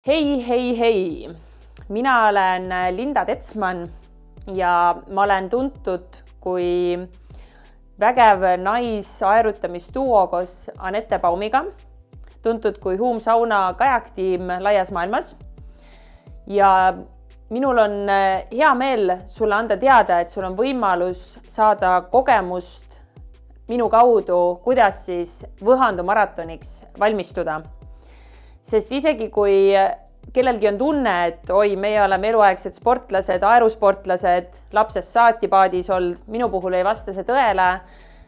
Hei, mina olen Linda Tetsman ja ma olen tuntud kui vägev naisaerutamisduo koos Anette Baumiga, tuntud kui Huum Sauna kajaktiim laias maailmas. Ja minul on hea meel sulle anda teada, et sul on võimalus saada kogemust minu kaudu, kuidas siis Võhandu maratoniks valmistuda. Sest isegi kui kellelgi on tunne, et meie oleme eluaegsed sportlased, aerusportlased, lapsest saati paadis olnud, minu puhul ei vasta see tõele,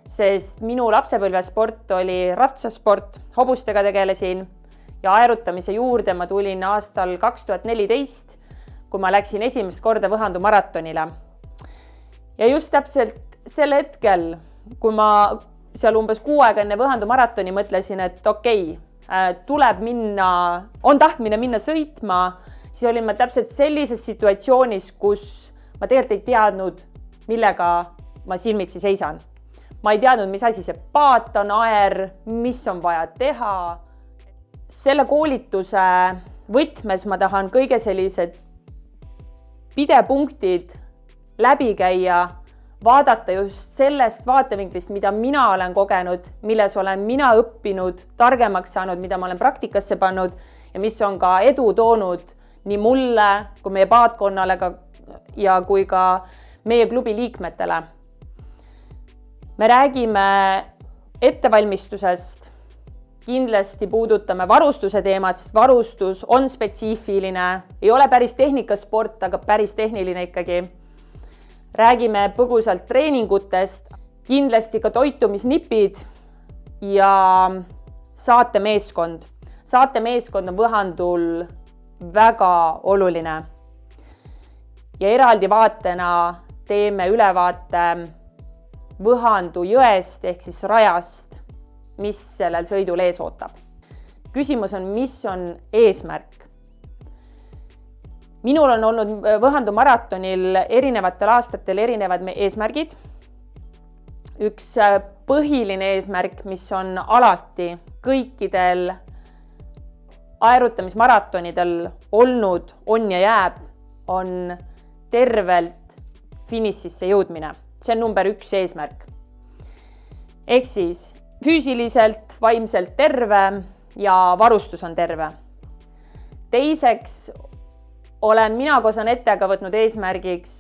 sest minu lapsepõlvesport oli ratsasport, hobustega tegelesin ja aerutamise juurde ma tulin aastal 2014, kui ma läksin esimest korda Võhandu maratonile. Ja just täpselt sel hetkel, kui ma seal umbes 6 aega enne Võhandu maratoni mõtlesin, et tuleb minna, on tahtmine minna sõitma, siis olin ma täpselt sellises situatsioonis, kus ma tegelikult ei teadnud, millega ma silmitsi seisan. Ma ei teadnud, mis asi see paat on, aer, mis on vaja teha. Selle koolituse võtmes ma tahan kõige sellised pidepunktid läbi käia, vaadata just sellest vaatevinklist, mida mina olen kogenud, milles olen mina õppinud, targemaks saanud, mida ma olen praktikasse pannud ja mis on ka edu toonud nii mulle kui meie paatkonnale ja kui ka meie klubi liikmetele. Me räägime ettevalmistusest, kindlasti puudutame varustuse teemat, sest varustus on spetsiifiline, ei ole päris tehnikasport, aga päris tehniline ikkagi. Räägime põgusalt treeningutest, kindlasti ka toitumisnipid ja saatemeeskond. Saatemeeskond on Võhandul väga oluline. Ja eraldi vaatena teeme ülevaate Võhandu jõest ehk siis rajast, mis sellel sõidul ees ootab. Küsimus on, mis on eesmärk? Minul on olnud Võhandu maratonil erinevatel aastatel erinevad eesmärgid. Üks põhiline eesmärk, mis on alati kõikidel aerutamismaratonidel olnud, on ja jääb, on tervelt finišisse jõudmine. See on number 1 eesmärk. Ehk siis füüsiliselt, vaimselt terve ja varustus on terve. Teiseks olen mina koos Anetega võtnud eesmärgiks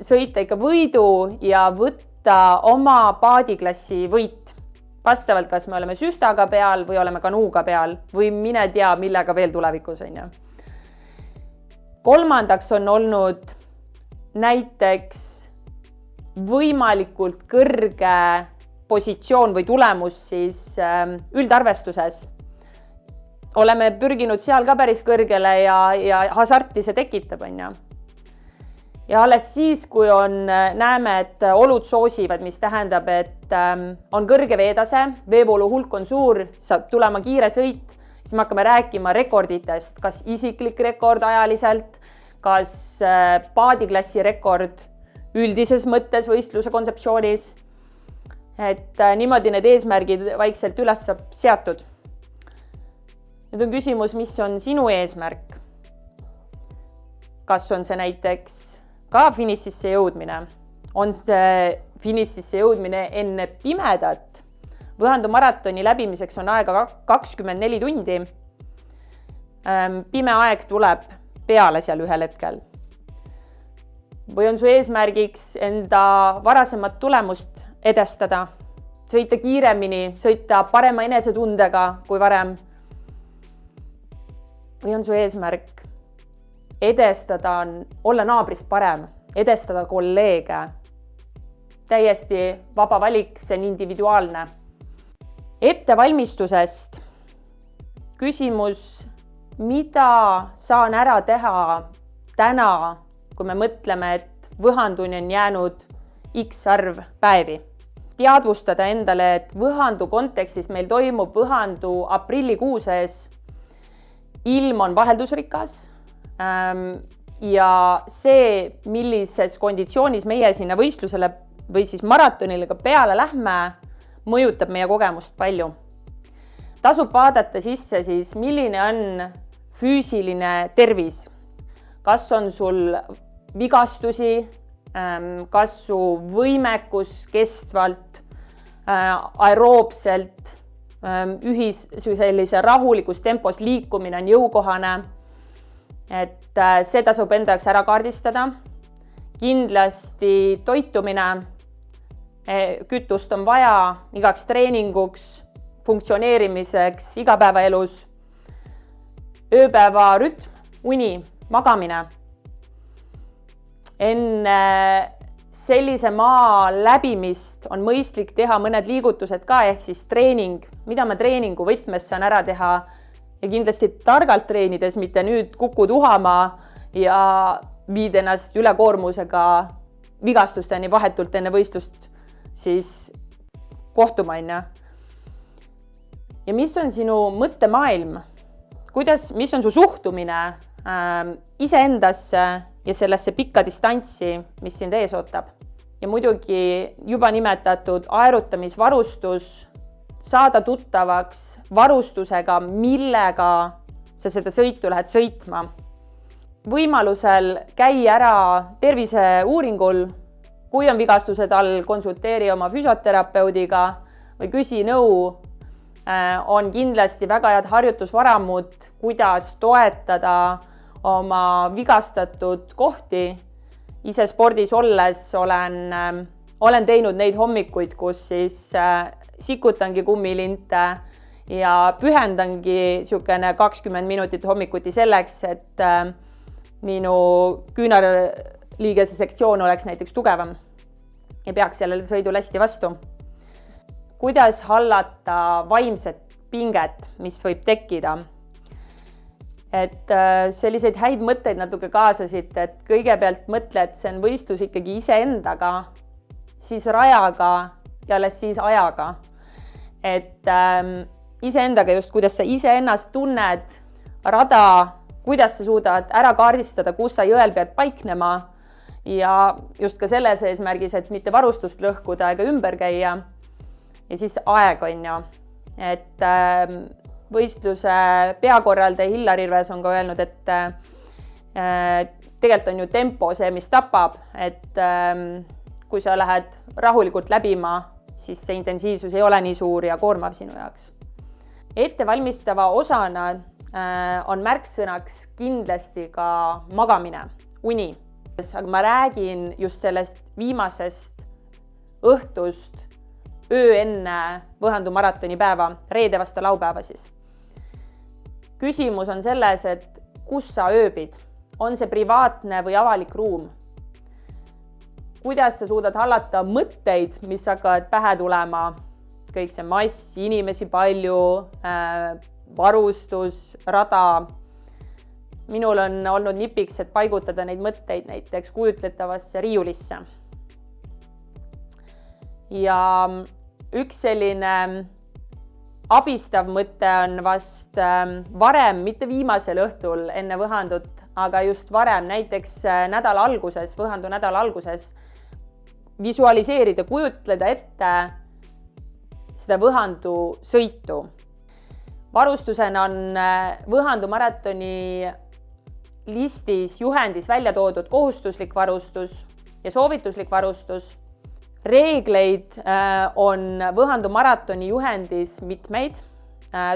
sõita ikka võidu ja võtta oma paadiklassi võit. Vastavalt, kas me oleme süstaga peal või oleme kanuuga peal või mine tea, millega veel tulevikus on. Kolmandaks on olnud näiteks võimalikult kõrge positsioon või tulemus siis üldarvestuses. Oleme pürginud seal ka päris kõrgele ja hasarti see tekitab. Ja alles siis, kui näeme, et olud soosivad, mis tähendab, et on kõrge veetase, veevoolu hulk on suur, saab tulema kiire sõit, siis me hakkame rääkima rekorditest, kas isiklik rekord ajaliselt, kas paadiklassi rekord üldises mõttes võistluse kontseptsioonis. Et niimoodi need eesmärgid vaikselt üles saab seatud. Nüüd on küsimus, mis on sinu eesmärk? Kas on see näiteks ka finišisse jõudmine? On see finišisse jõudmine enne pimedat? Võhandu maratoni läbimiseks on aega 24 tundi. Pime aeg tuleb peale seal ühel hetkel. Või on su eesmärgiks enda varasemat tulemust edestada? Sõita kiiremini, sõita parema enesetundega kui varem? Või on su eesmärk edestada, olla naabrist parem, edestada kolleege? Täiesti vaba valik, see on individuaalne. Ettevalmistusest küsimus, mida saan ära teha täna, kui me mõtleme, et Võhanduni on jäänud X arv päevi. Teadvustada endale, et Võhandu kontekstis meil toimub Võhandu aprillikuuses. Ilm on vaheldusrikas ja see, millises konditsioonis meie sinna võistlusele või siis maratonile ka peale lähme, mõjutab meie kogemust palju. Tasub vaadata sisse siis, milline on füüsiline tervis. Kas on sul vigastusi, kas su võimekus kestvalt, aeroobselt, sellise rahulikus tempos liikumine on jõukohane, et see tasub enda jaoks ära kaardistada. Kindlasti toitumine, kütust on vaja igaks treeninguks, funktsioneerimiseks igapäevaelus, ööpäeva rütm, uni, magamine. Enne sellise maa läbimist on mõistlik teha mõned liigutused ka, ehk siis treening, mida ma treeningu võtmes saan ära teha ja kindlasti targalt treenides, mitte nüüd kukud uhama ja viid ennast ülekoormusega vigastusteni vahetult enne võistlust siis kohtuma. Ja mis on sinu mõttemaailm? Mis on su suhtumine iseendasse ja sellesse pikka distantsi, mis sind ees ootab? Ja muidugi juba nimetatud aerutamisvarustus, saada tuttavaks varustusega, millega sa seda sõitu lähed sõitma. Võimalusel käi ära terviseuuringul, kui on vigastused all, konsulteeri oma füsioterapeudiga või küsi nõu. On kindlasti väga head harjutusvaramud, kuidas toetada oma vigastatud kohti. Ise spordis olles olen teinud neid hommikuid, kus siis sikutangi kummilinte ja pühendangi 20 minutit hommikuti selleks, et minu küünarliigese sektsioon oleks näiteks tugevam ja peaks sellele sõidule hästi vastu. Kuidas hallata vaimset pinget, mis võib tekkida? Et selliseid häid mõtteid natuke kaasasid, et kõigepealt mõtle, et see on võistlus ikkagi iseendaga, siis rajaga ja alles siis ajaga. Et iseendaga just, kuidas sa iseennast tunned, rada, kuidas sa suudad ära kaardistada, kus sa jõel pead paiknema ja just ka selles eesmärgis, et mitte varustust lõhkuda ega ümber käia. Ja siis aeg on ju, et võistluse peakorraldaja Hillar Ilves on ka öelnud, et tegelikult on ju tempo see, mis tapab, et kui sa lähed rahulikult läbima, siis see intensiivsus ei ole nii suur ja koormav sinu jaoks. Ettevalmistava osana on märksõnaks kindlasti ka magamine, uni. Aga ma räägin just sellest viimasest õhtust, öö enne Võhandu maratoni päeva, reede vastu laupäeva siis. Küsimus on selles, et kus sa ööbid? On see privaatne või avalik ruum? Kuidas sa suudad hallata mõtteid, mis hakkavad pähe tulema? Kõik see mass, inimesi palju, varustus, rada. Minul on olnud nipiks, et paigutada neid mõtteid näiteks kujutletavasse riiulisse. Ja üks selline abistav mõte on vast varem, mitte viimasel õhtul enne Võhandut, aga just varem, näiteks nädala alguses, Võhandu nädala alguses, visualiseerida, kujutleda ette seda Võhandu sõitu. Varustusena on Võhandu maratoni listis juhendis välja toodud kohustuslik varustus ja soovituslik varustus. Reegleid on Võhandu maratoni juhendis mitmeid.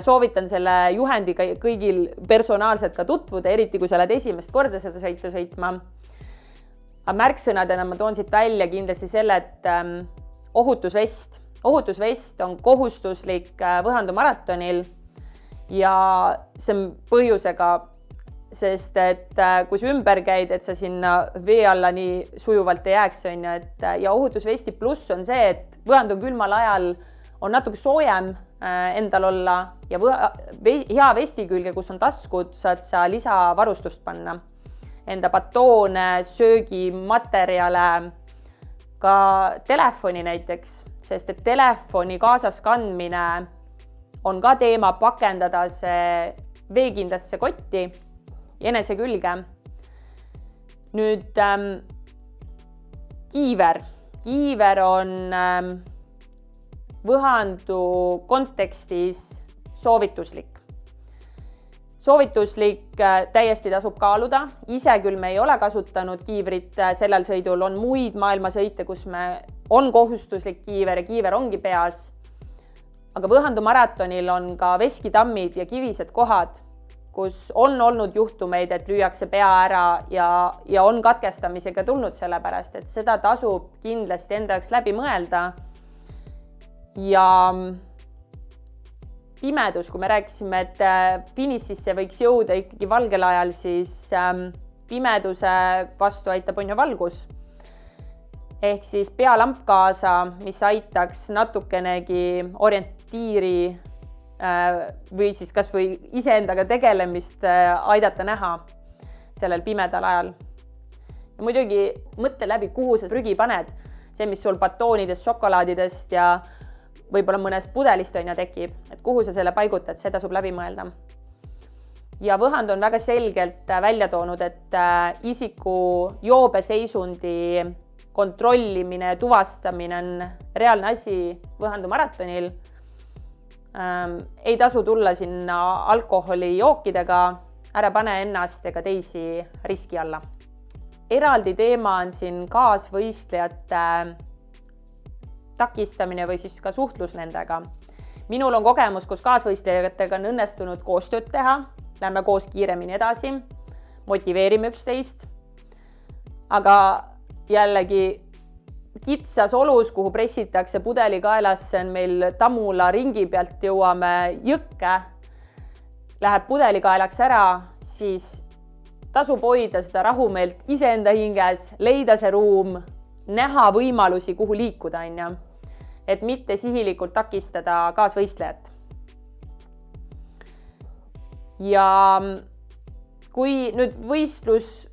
Soovitan selle juhendiga kõigil personaalselt ka tutvuda, eriti kui sa oled esimest korda seda sõitu sõitma. Märksõnadena ma toon siit välja kindlasti selle, et ohutusvest. Ohutusvest on kohustuslik Võhandu maratonil ja see on põhjusega, sest et kui sa ümber käid, et sa sinna vee alla nii sujuvalt ei jääks, on ju, ja ohutusvesti pluss on see, et Võhandu külmal ajal on natuke soojem endal olla ja hea vesti külge, kus on taskud, saad sa lisavarustust panna. Enda batoone, söögimaterjale, ka telefoni näiteks, sest et telefoni kaasas kandmine on ka teema, pakendada see veekindasse kotti enese külge. Nüüd kiiver. Kiiver on Võhandu kontekstis soovituslik. soovituslik, täiesti tasub kaaluda. Ise küll me ei ole kasutanud kiivrit sellel sõidul, on muid maailmasõite, kus on kohustuslik kiiver ja kiiver ongi peas. Aga Võhandu maratonil on ka veskitammid ja kivised kohad, kus on olnud juhtumeid, et lüüakse pea ära ja on katkestamisega tulnud sellepärast, et seda tasub kindlasti enda jaoks läbi mõelda. Ja pimedus, kui me rääkisime, et finišisse võiks jõuda ikkagi valgel ajal, siis pimeduse vastu aitab on ju valgus. Ehk siis pealamp kaasa, mis aitaks natukenegi orientiiri või siis kas või iseendaga tegelemist aidata näha sellel pimedal ajal. Ja muidugi mõtle läbi, kuhu sa prügi paned. See, mis sul batoonidest, šokolaadidest ja võib-olla mõnest pudelist tekib, et kuhu sa selle paigutad, see tasub läbi mõelda. Ja Võhandu on väga selgelt välja toonud, et isiku joobeseisundi kontrollimine ja tuvastamine on reaalne asi Võhandu maratonil. Ei tasu tulla sinna alkoholijookidega, ära pane ennast ega teisi riski alla. Eraldi teema on siin kaasvõistlejate takistamine või siis ka suhtlus nendega. Minul on kogemus, kus kaasvõistlejatega on õnnestunud koostööd teha, lähme koos kiiremini edasi, motiveerime üksteist, aga jällegi kitsas olus, kuhu pressitakse pudeli kaelasse, on meil Tammula ringi pealt jõuame jõkke, läheb pudeli kaelaks ära, siis tasub hoida seda rahumeelt iseenda hinges, leida see ruum, näha võimalusi, kuhu liikuda, et mitte sihilikult takistada kaasvõistlejat. Ja kui nüüd võistlus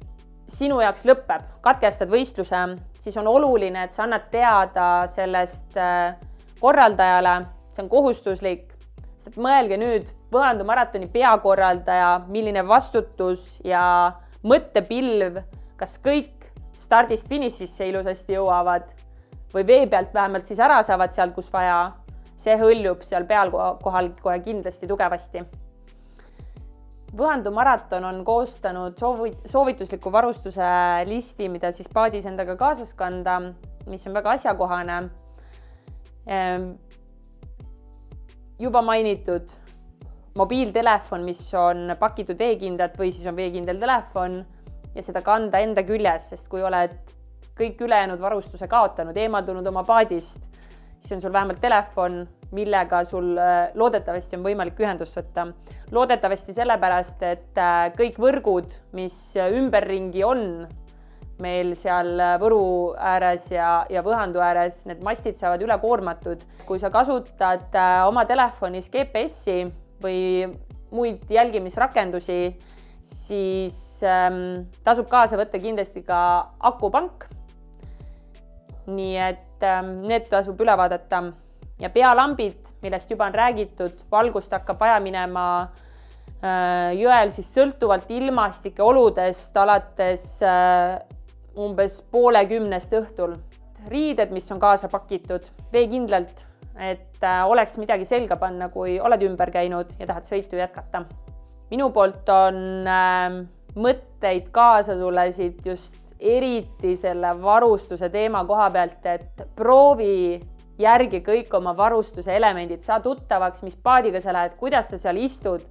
sinu jaoks lõpeb, katkestad võistluse, siis on oluline, et sa annad teada sellest korraldajale, see on kohustuslik, sest mõelge nüüd Võhandu maratoni peakorraldaja, milline vastutus ja mõttepilv, kas kõik stardist finišisse ilusasti jõuavad või vee pealt vähemalt siis ära saavad sealt, kus vaja, see hõljub seal peal kohal kohe kindlasti tugevasti. Võhandu maraton on koostanud soovitusliku varustuse listi, mida siis paadis endaga kaasas kanda, mis on väga asjakohane. Juba mainitud mobiiltelefon, mis on pakitud veekindlat või siis on veekindel telefon ja seda kanda enda küljes, sest kui oled kõik ülejäänud varustuse kaotanud, eemaldunud oma paadist, siis on sul vähemalt telefon, millega sul loodetavasti on võimalik ühendust võtta. Loodetavasti sellepärast, et kõik võrgud, mis ümberringi on meil seal Võru ääres ja Võhandu ääres, need mastid saavad üle koormatud. Kui sa kasutad oma telefonis GPS-i või muid jälgimisrakendusi, siis tasub kaasa võtta kindlasti ka akupank. Nii et need tasub üle vaadata. Ja pealambid, millest juba on räägitud, valgust hakkab vaja minema jõel siis sõltuvalt ilmastike oludest alates umbes 9:30 õhtul. Riided, mis on kaasa pakitud, veekindlalt, et oleks midagi selga panna, kui oled ümber käinud ja tahad sõitu jätkata. Minu poolt on mõtteid kaasa tulesid just eriti selle varustuse teema koha pealt, et proovi järgi kõik oma varustuse elemendid, saa tuttavaks, mis paadiga sa lähed, kuidas sa seal istud,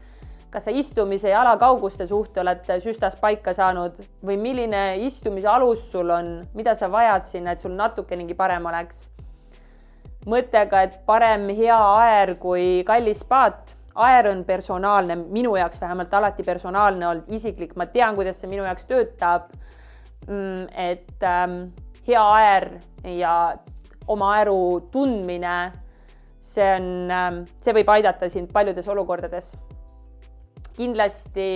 kas sa istumise ja jalakauguste suhte oled süstas paika saanud või milline istumise alus sul on, mida sa vajad sinna, et sul natukenegi parem oleks. Mõttega, et parem hea aer kui kallis paat. Aer on personaalne, minu jaoks vähemalt alati personaalne olnud, isiklik, ma tean, kuidas see minu jaoks töötab, et hea aer ja oma aeru tundmine, see võib aidata sind paljudes olukordades. Kindlasti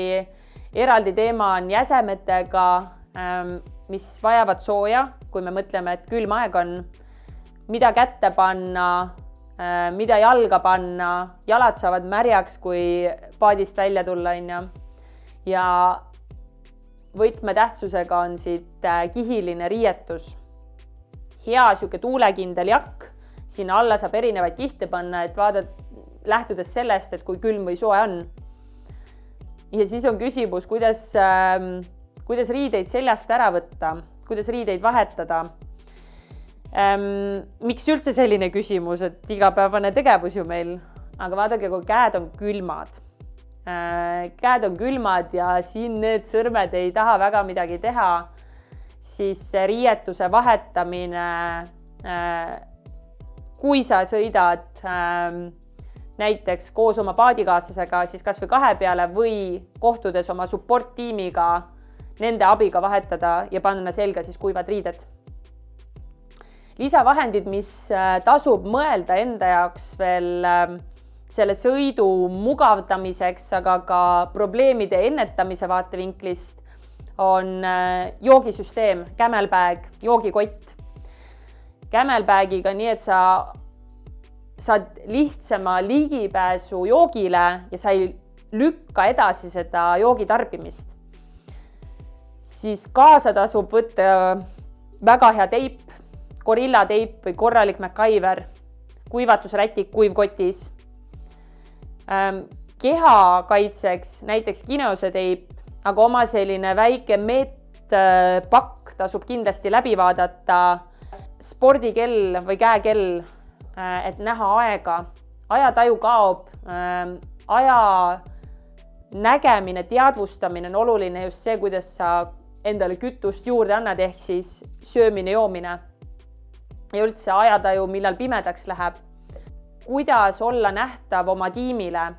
eraldi teema on jäsemetega, mis vajavad sooja, kui me mõtleme, et külm aeg on, mida kätte panna, mida jalga panna, jalad saavad märjaks, kui paadist välja tulla. Ja võtmetähtsusega on siit kihiline riietus. Hea siuke tuulekindel jakk, sinna alla saab erinevaid kihte panna, et lähtudes sellest, et kui külm või soe on. ja siis on küsimus, kuidas riideid seljast ära võtta, kuidas riideid vahetada. Miks üldse selline küsimus, et igapäevane tegevus ju meil, aga vaadake, kui käed on külmad. Käed on külmad ja siin need sõrmed ei taha väga midagi teha, siis riietuse vahetamine, kui sa sõidad näiteks koos oma paadikaaslasega, siis kas või 2 peale või kohtudes oma support tiimiga, nende abiga vahetada ja panna selga siis kuivad riided. Lisavahendid, mis tasub mõelda enda jaoks veel selle sõidu mugavdamiseks, aga ka probleemide ennetamise vaatevinklist, on joogisüsteem, Camelbag, joogikott. Camelbagiga nii, et sa saad lihtsama ligipääsu joogile ja sa ei lükka edasi seda joogitarbimist. Siis kaasa tasub võtta väga hea teip, Gorilla teip või korralik MacGyver, kuivatusrätik kuivkotis. Keha kaitseks näiteks Kineose teip, aga oma selline väike meetpakk tasub kindlasti läbi vaadata. Spordikell või käekell, et näha aega. Ajataju kaob, aja nägemine, teadvustamine on oluline just see, kuidas sa endale kütust juurde annad, ehk siis söömine, joomine. Ja üldse ajataju, millal pimedaks läheb. Kuidas olla nähtav oma tiimile.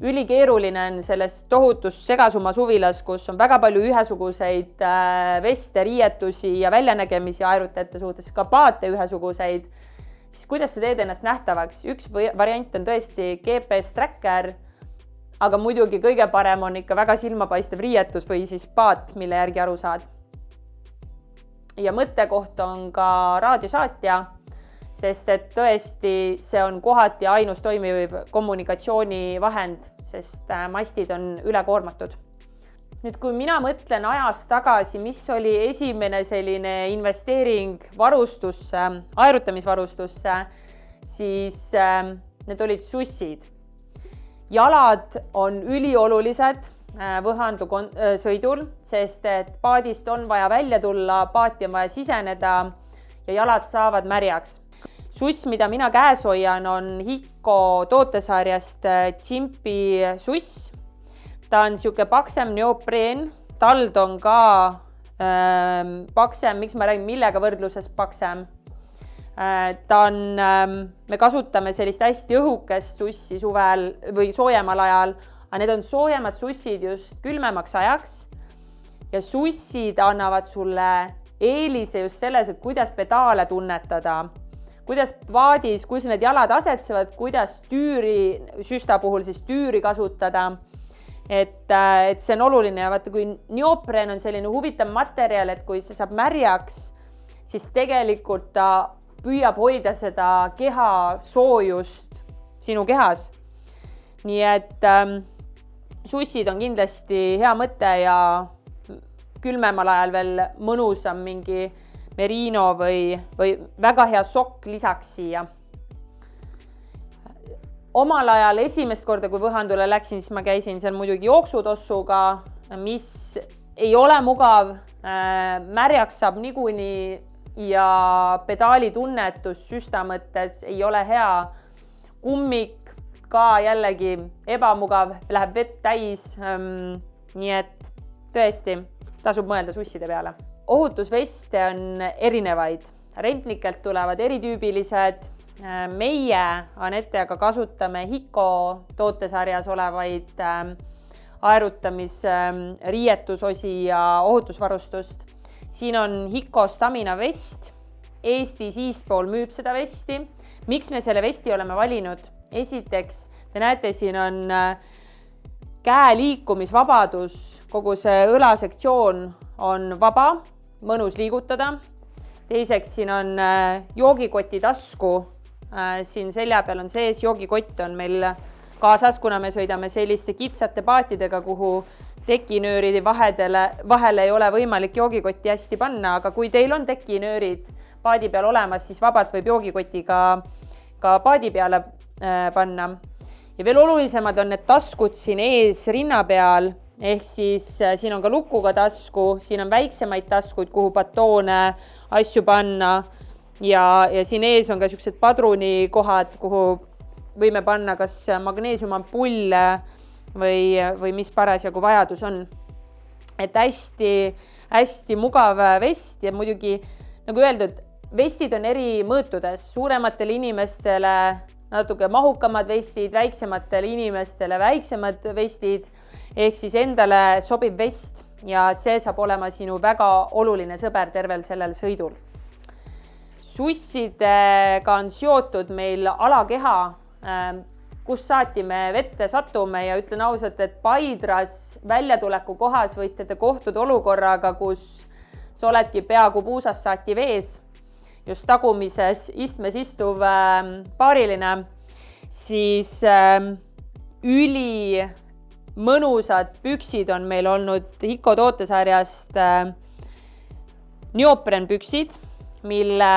Ülikeeruline on selles tohutus segasuma suvilas, kus on väga palju ühesuguseid veste, riietusi ja väljanägemisi aerutajate suhtes, ka paate ühesuguseid. Siis kuidas sa teed ennast nähtavaks? Üks variant on tõesti GPS tracker, aga muidugi kõige parem on ikka väga silmapaistev riietus või siis paat, mille järgi aru saad. Ja mõttekoht on ka raadiosaatja, sest et tõesti see on kohati ainus toimiv kommunikatsioonivahend, sest mastid on ülekoormatud. Nüüd, kui mina mõtlen ajast tagasi, mis oli esimene selline investeering varustusse, aerutamisvarustusse, siis need olid sussid. Jalad on üliolulised võhandu sõidul, sest et paadist on vaja välja tulla, paati on vaja siseneda ja jalad saavad märjaks. Suss, mida mina käes hoian, on Hikko tootesarjast Tsimpi suss. Ta on siuke paksem neopreen, tald on ka paksem, miks ma räägin, millega võrdluses paksem. Me kasutame sellist hästi õhukest sussi suvel või soojemal ajal, aga need on soojemad sussid just külmemaks ajaks ja sussid annavad sulle eelise just selles, et kuidas pedaale tunnetada, kuidas paadis, kus need jalad asetsevad, kuidas tüüri, süsta puhul siis tüüri kasutada. Et see on oluline ja vaata, kui neopren on selline huvitav materjal, et kui see saab märjaks, siis tegelikult ta püüab hoida seda keha soojust sinu kehas. Nii et sussid on kindlasti hea mõte ja külmemal ajal veel mõnusam mingi merino või väga hea sokk lisaks siia. Omal ajal esimest korda, kui Võhandule läksin, siis ma käisin seal muidugi jooksutossuga, mis ei ole mugav, märjaks saab niikuinii ja pedaali tunnetus süsta mõttes ei ole hea. Kummik ka jällegi ebamugav, läheb vett täis, nii et tõesti tasub mõelda susside peale. Ohutusveste on erinevaid, rentnikelt tulevad eritüübilised. Meie Anetteaga kasutame Hikko tootesarjas olevaid aerutamisriietusosi ja ohutusvarustust. Siin on Hikko Stamina vest. Eesti Siistpool müüb seda vesti. Miks me selle vesti oleme valinud? Esiteks, te näete, siin on käe liikumisvabadus, kogu see õlasektsioon on vaba, mõnus liigutada. Teiseks, siin on joogikoti tasku. Siin selja peal on sees, joogikott on meil kaasas, kuna me sõidame selliste kitsate paatidega, kuhu tekinööride vahele ei ole võimalik joogikotti hästi panna, aga kui teil on tekinöörid paadi peal olemas, siis vabalt võib joogikotti ka paadi peale panna. Ja veel olulisemad on need taskud siin ees rinna peal, ehk siis siin on ka lukuga tasku, siin on väiksemaid taskuid, kuhu batoone, asju panna ja siin ees on ka sellised padrunikohad, kuhu võime panna kas magneesiumampulle või mis parasjagu vajadus on. Et hästi mugav vest ja muidugi, nagu öeldud, vestid on eri mõõtudes, suurematele inimestele natuke mahukamad vestid, väiksematele inimestele väiksemad vestid, ehk siis endale sobib vest ja see saab olema sinu väga oluline sõber tervel sellel sõidul. Sussidega on seotud meil alakeha, kus saati me vette satume ja ütlen ausalt, et Paidras väljatuleku kohas võite te kohtuda olukorraga, kus sa oledki peaaegu puusast saati vees, just tagumises istmes istuv paariline, siis üli mõnusad püksid on meil olnud Hiko tootesarjast neoprenpüksid, mille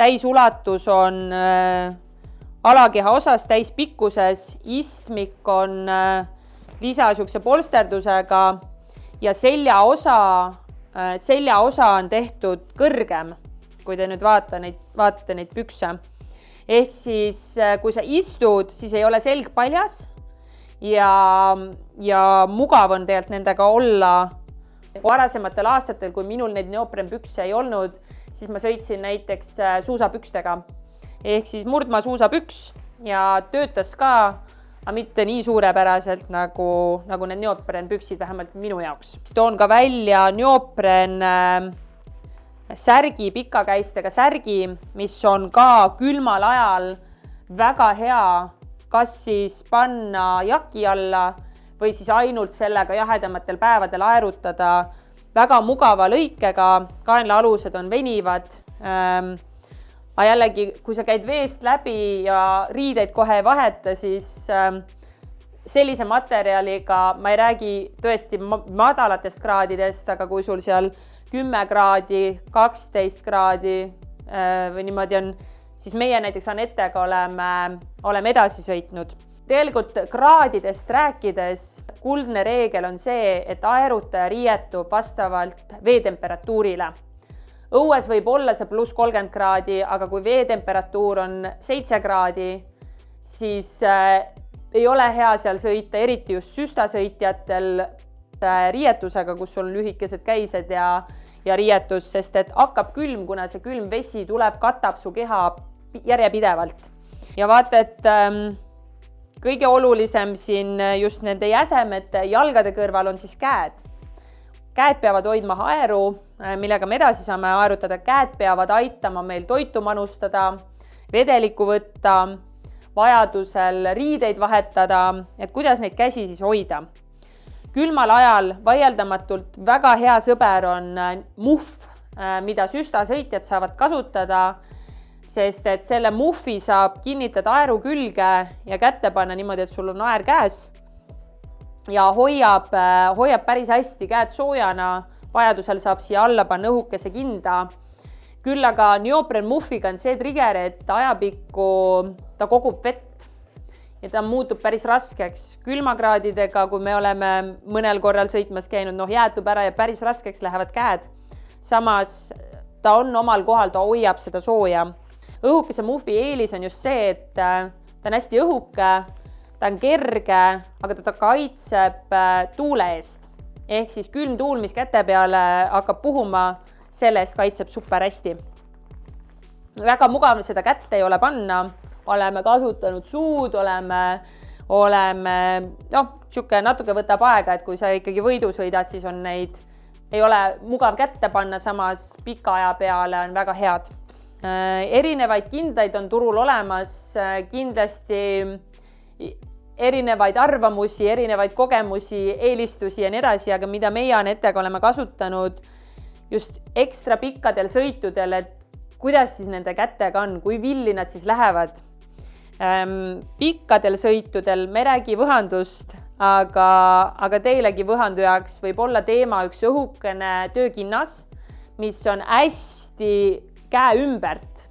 täisulatus on alakeha osas täispikkuses, istmik on lisasuguse polsterdusega ja selja osa on tehtud kõrgem, kui te nüüd vaatate neid pükse. Ehk siis, kui sa istud, siis ei ole selg paljas ja mugav on tegelikult nendega olla. Varasematel aastatel, kui minul neid neoprenpükse ei olnud, siis ma sõitsin näiteks suusapükstega. Ehk siis murdmaa suusapüks ja töötas ka, aga mitte nii suurepäraselt nagu need neoprenpüksid, vähemalt minu jaoks. Toon ka välja neopren särgi, pikakäistega särgi, mis on ka külmal ajal väga hea, kas siis panna jaki alla või siis ainult sellega jahedamatel päevadel aerutada. Väga mugava lõikega, kaenlaalused on venivad. Aga jällegi, kui sa käid veest läbi ja riideid kohe ei vaheta, siis sellise materjaliga, ma ei räägi tõesti madalatest kraadidest, aga kui sul seal 10 kraadi, 12 kraadi või niimoodi on, siis meie näiteks Anetega oleme edasi sõitnud. Tegelikult kraadidest rääkides kuldne reegel on see, et aerutaja riietub vastavalt veetemperatuurile. Õues võib olla see pluss 30 kraadi, aga kui veetemperatuur on 7 kraadi, siis ei ole hea seal sõita, eriti just süstasõitjatel riietusega, kus sul on lühikesed käised ja riietus, sest et hakkab külm, kuna see külm vesi tuleb, katab su keha järjepidevalt. Ja vaata, et kõige olulisem siin just nende jäsemete jalgade kõrval on siis käed. Käed peavad hoidma aeru, millega me edasi saame aerutada. Käed peavad aitama meil toitu manustada, vedelikku võtta, vajadusel riideid vahetada, et kuidas neid käsi siis hoida. Külmal ajal vaieldamatult väga hea sõber on muhv, mida süstasõitjad saavad kasutada, sest et selle muhvi saab kinnitada aeru külge ja kätte panna niimoodi, et sul on aer käes ja hoiab päris hästi käed soojana, vajadusel saab siia alla panna õhukese kinda. Küll aga neopren muhviga on see trigger, et ajapikku ta kogub vett ja ta muutub päris raskeks. Külmakraadidega, kui me oleme mõnel korral sõitmas käinud, jäätub ära ja päris raskeks lähevad käed. Samas ta on omal kohal, ta hoiab seda sooja. Õhukese muhvi eelis on just see, et ta on hästi õhuke, ta on kerge, aga ta kaitseb tuule eest. Ehk siis külm tuul, mis käte peale hakkab puhuma, selle eest kaitseb super hästi. Väga mugav seda kätte ei ole panna, oleme kasutanud suud, oleme siuke natuke võtab aega, et kui sa ikkagi võidu sõidad, siis on neid, ei ole mugav kätte panna, samas pika aja peale on väga head. Erinevaid kindaid on turul olemas, kindlasti erinevaid arvamusi, erinevaid kogemusi, eelistusi ja nii edasi, aga mida meie Anetega oleme kasutanud just ekstra pikkadel sõitudel, et kuidas siis nende kätega on, kui villi nad siis lähevad. Pikkadel sõitudel me räägi võhandust, aga teilegi võhandu jaoks võib olla teema üks õhukene töökinnas, mis on hästi käe ümbert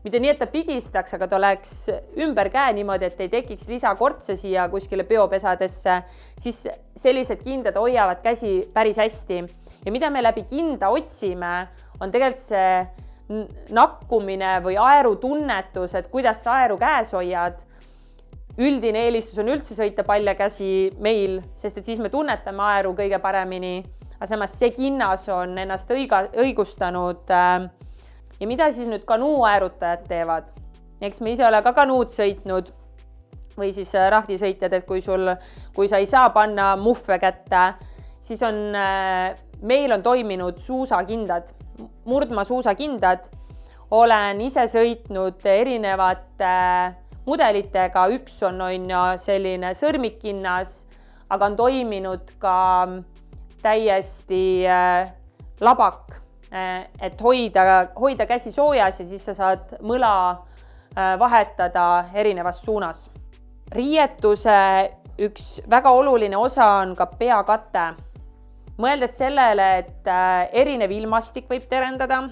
mitte nii, et ta pigistaks, aga ta oleks ümber käe niimoodi, et ei tekiks lisakortse siia kuskile peopesadesse, siis sellised kindad hoiavad käsi päris hästi. Ja mida me läbi kinda otsime, on tegelikult see nakkumine või aerutunnetus, et kuidas sa aeru käes hoiad. Üldine eelistus on üldse sõita palja käsi meil, sest et siis me tunnetame aeru kõige paremini, aga samas see kinnas on ennast õigustanud. Ja mida siis nüüd kanuuäärutajad teevad? Eks me ise ole ka kanuud sõitnud või siis rahdisõitjad, et kui sa ei saa panna muhve kätte, siis meil on toiminud suusakindad, murdma suusakindad. Olen ise sõitnud erinevate mudelitega, üks on selline sõrmikkinnas, aga on toiminud ka täiesti labak, et hoida käsi soojas ja siis sa saad mõla vahetada erinevas suunas. Riietuse üks väga oluline osa on ka peakate. Mõeldes sellele, et erinev ilmastik võib terendada,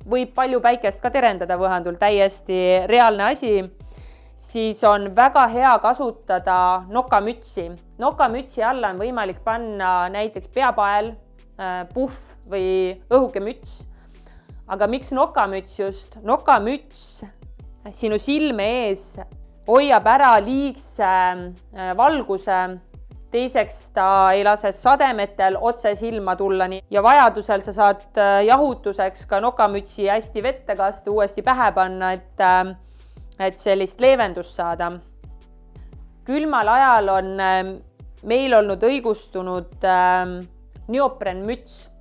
võib palju päikest ka terendada võhandul, täiesti reaalne asi, siis on väga hea kasutada nokamütsi. Nokamütsi alla on võimalik panna näiteks peapael, puhv või õhuke müts. Aga miks nokamüts just? Nokamüts sinu silme ees hoiab ära liigse valguse, teiseks ta ei lase sademetel otse silma tulla ja vajadusel sa saad jahutuseks ka nokamütsi hästi vette kasta, uuesti pähe panna, et sellist leevendust saada. Külmal ajal on meil olnud õigustunud neoprenmüts.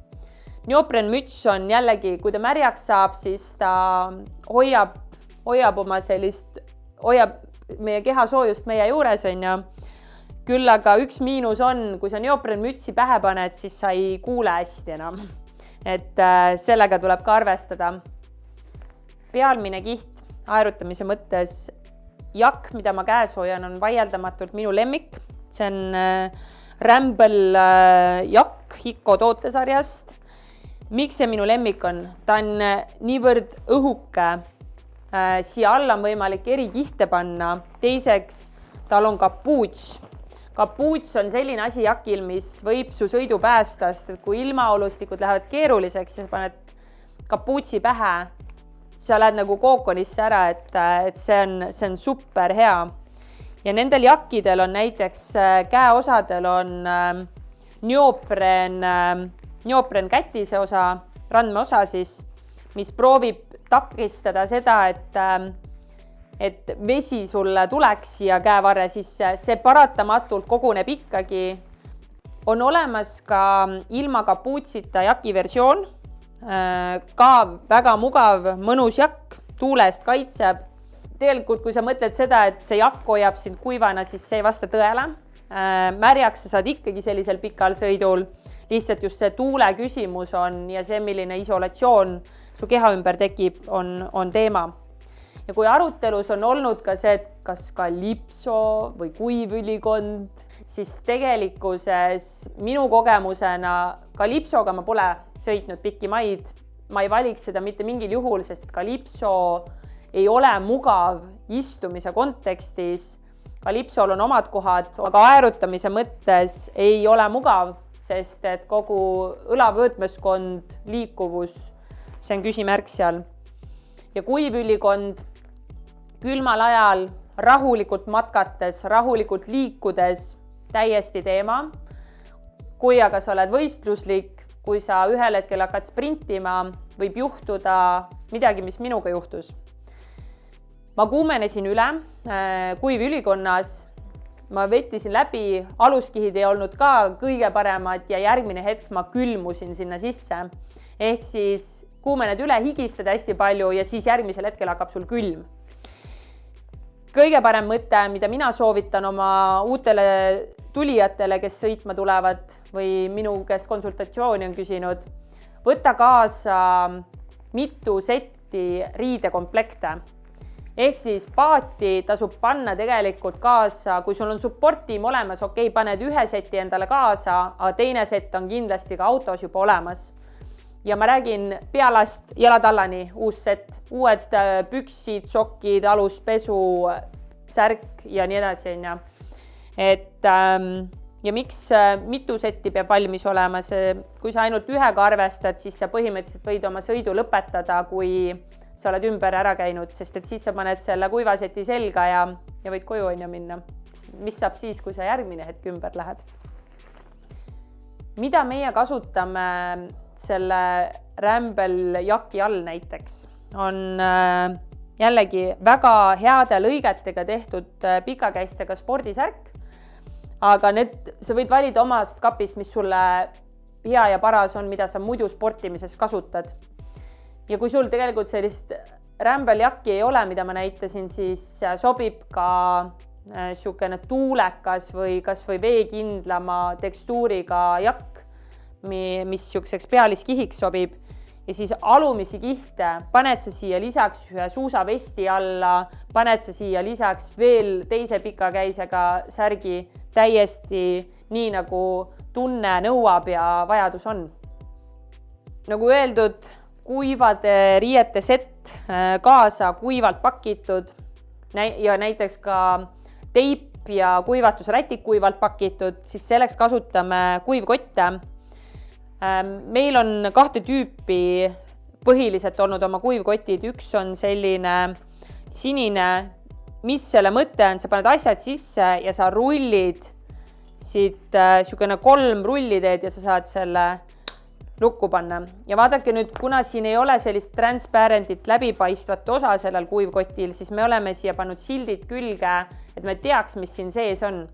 Neoprenmüts on jällegi, kui ta märjaks saab, siis ta hoiab meie keha soojust meie juures, Küll aga üks miinus on, kui sa neoprenmütsi pähe paned, siis sa ei kuule hästi enam. Et sellega tuleb ka arvestada. Pealmine kiht aerutamise mõttes, jakk, mida ma käes hoian, on vaieldamatult minu lemmik. See on Ramble jakk Hiko tootesarjast. Miks see minu lemmik on? Ta on niivõrd õhuke. Siia alla on võimalik eri kihte panna. Teiseks, tal on kapuuts. Kapuuts on selline asi jakil, mis võib su sõidu päästa, sest kui ilmaolustikud lähevad keeruliseks ja sa paned kapuutsi pähe, sa lähed nagu kookonisse ära, et see on super hea. Ja nendel jakkidel on näiteks käeosadel on neopren kätise osa, randmeosa siis, mis proovib takistada seda, et vesi sulle tuleks siia käevarre sisse, see paratamatult koguneb ikkagi. On olemas ka ilma kapuutsita jaki versioon, ka väga mugav, mõnus jakk, tuulest kaitseb. Tegelikult, kui sa mõtled seda, et see jakk hoiab sind kuivana, siis see ei vasta tõele. Märjaks sa saad ikkagi sellisel pikal sõidul, lihtsalt just see tuule küsimus on ja see, milline isolatsioon su keha ümber tekib, on teema. Ja kui arutelus on olnud ka see, et kas kalipso või kuivülikond, siis tegelikkuses minu kogemusena kalipsoga ma pole sõitnud pikki maid. Ma ei valiks seda mitte mingil juhul, sest kalipso ei ole mugav istumise kontekstis. Kalipsol on omad kohad, aga aerutamise mõttes ei ole mugav, sest et kogu õlavõõtmeskond, liikuvus, see on küsimärk seal. Ja kuivülikond külmal ajal rahulikult matkates, rahulikult liikudes, täiesti teema. Kui aga sa oled võistluslik, kui sa ühel hetkel hakkad sprintima, võib juhtuda midagi, mis minuga juhtus. Ma kuumenesin üle kuivülikonnas, ma vettisin läbi, aluskihid ei olnud ka kõige paremad ja järgmine hetk ma külmusin sinna sisse. Ehk siis kuumened üle, higistad hästi palju ja siis järgmisel hetkel hakkab sul külm. Kõige parem mõte, mida mina soovitan oma uutele tulijatele, kes sõitma tulevad või minu käest konsultatsiooni on küsinud, võtta kaasa mitu setti riidekomplekte. Ehk siis paati tasub panna tegelikult kaasa, kui sul on support-tiim olemas, okei, paned ühe seti endale kaasa, aga teine sett on kindlasti ka autos juba olemas. ja ma räägin pealast jalatallani uus set, uued püksid, sokid, aluspesu, särk ja nii edasi, on ju. Et ja miks mitu setti peab valmis olema, kui sa ainult ühega arvestad, siis sa põhimõtteliselt võid oma sõidu lõpetada, kui sa oled ümber ära käinud, sest et siis sa paned selle kuivaseti selga ja võid koju on ju minna. Mis saab siis, kui sa järgmine hetk ümber lähed? Mida meie kasutame selle Ramble jaki all näiteks, on jällegi väga heade lõigetega tehtud pikakäistega spordisärk, aga sa võid valida omast kapist, mis sulle hea ja paras on, mida sa muidu sportimises kasutad. Ja kui sul tegelikult sellist Ramble jakki ei ole, mida ma näitasin, siis sobib ka niisugune tuulekas või kas või veekindlama tekstuuriga jakk, mis niisuguseks pealiskihiks sobib. Ja siis alumisi kihte paned sa siia lisaks ühe suusavesti alla, paned sa siia lisaks veel teise pikakäisega särgi täiesti nii, nagu tunne nõuab ja vajadus on. Nagu öeldud, kuivade riiete sett kaasa kuivalt pakitud ja näiteks ka teip ja kuivatusrätik kuivalt pakitud, siis selleks kasutame kuivkotte. Meil on 2 tüüpi põhiliselt olnud oma kuivkotid. Üks on selline sinine, mis selle mõte on, sa paned asjad sisse ja sa rullid siit niisugune 3 rulli teed ja sa saad selle lukku panna. Ja vaadake nüüd, kuna siin ei ole sellist transparentit läbipaistvat osa sellel kuivkotil, siis me oleme siia pannud sildid külge, et me teaks, mis siin sees on.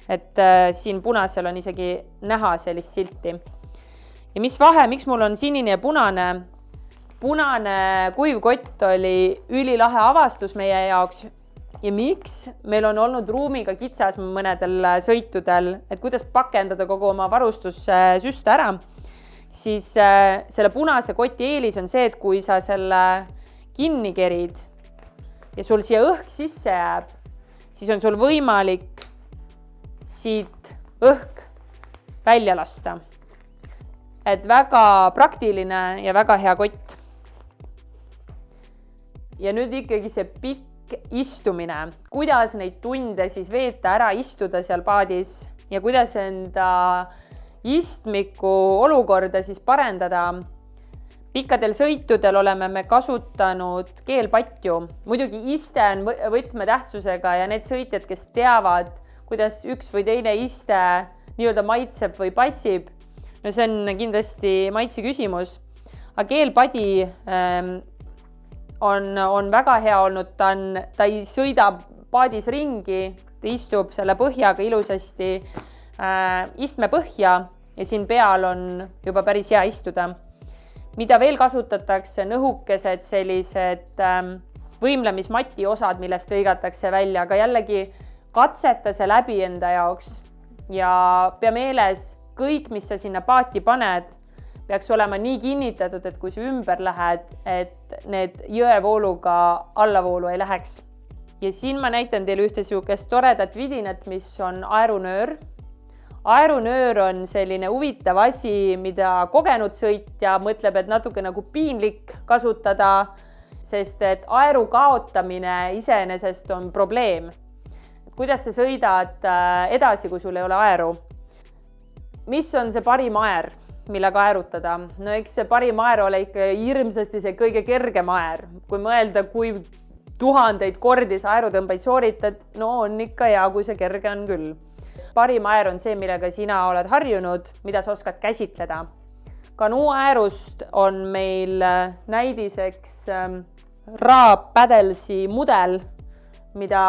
Et siin punasel on isegi näha sellist silti. Ja mis vahe, miks mul on sinine ja punane? Punane kuivkott oli ülilahe avastus meie jaoks ja miks meil on olnud ruumiga kitsas mõnedel sõitudel, et kuidas pakendada kogu oma varustussüste ära, siis selle punase koti eelis on see, et kui sa selle kinni kerid ja sul siia õhk sisse jääb, siis on sul võimalik siit õhk välja lasta. Et väga praktiline ja väga hea kott. Ja nüüd ikkagi see pikk istumine. Kuidas neid tunde siis veeta ära istuda seal paadis ja kuidas enda istmiku olukorda siis parendada. Pikkadel sõitudel oleme me kasutanud keelpatju. Muidugi iste on võtmetähtsusega ja need sõitjad, kes teavad, kuidas üks või teine iste nii-öelda maitseb või passib, no see on kindlasti maitse küsimus, aga keelpadi on väga hea olnud, ta ei sõida paadis ringi, ta istub selle põhjaga ilusasti istme põhja ja siin peal on juba päris hea istuda. Mida veel kasutatakse, nõhukesed sellised võimlemismati osad, millest lõigatakse välja, aga jällegi katseta see läbi enda jaoks ja pea meeles, kõik, mis sa sinna paati paned, peaks olema nii kinnitatud, et kui sa ümber lähed, et need jõevooluga allavoolu ei läheks. Ja siin ma näitan teile ühte niisugust toredat vidinat, mis on aerunöör. Aerunöör on selline huvitav asi, mida kogenud sõitja mõtleb, et natuke nagu piinlik kasutada, sest et aeru kaotamine iseenesest on probleem. Kuidas sa sõidad edasi, kui sul ei ole aeru? Mis on see parim aer, millega aerutada? No eks see parim aer ole ikka hirmsasti see kõige kergem aer. Kui mõelda, kui 1000 kordi sa aerutõmbeid sooritad, no on ikka hea, kui see kerge on küll. Parim aer on see, millega sina oled harjunud, mida sa oskad käsitleda. Kanuaerust on meil näidiseks Raab Paddlesi mudel, mida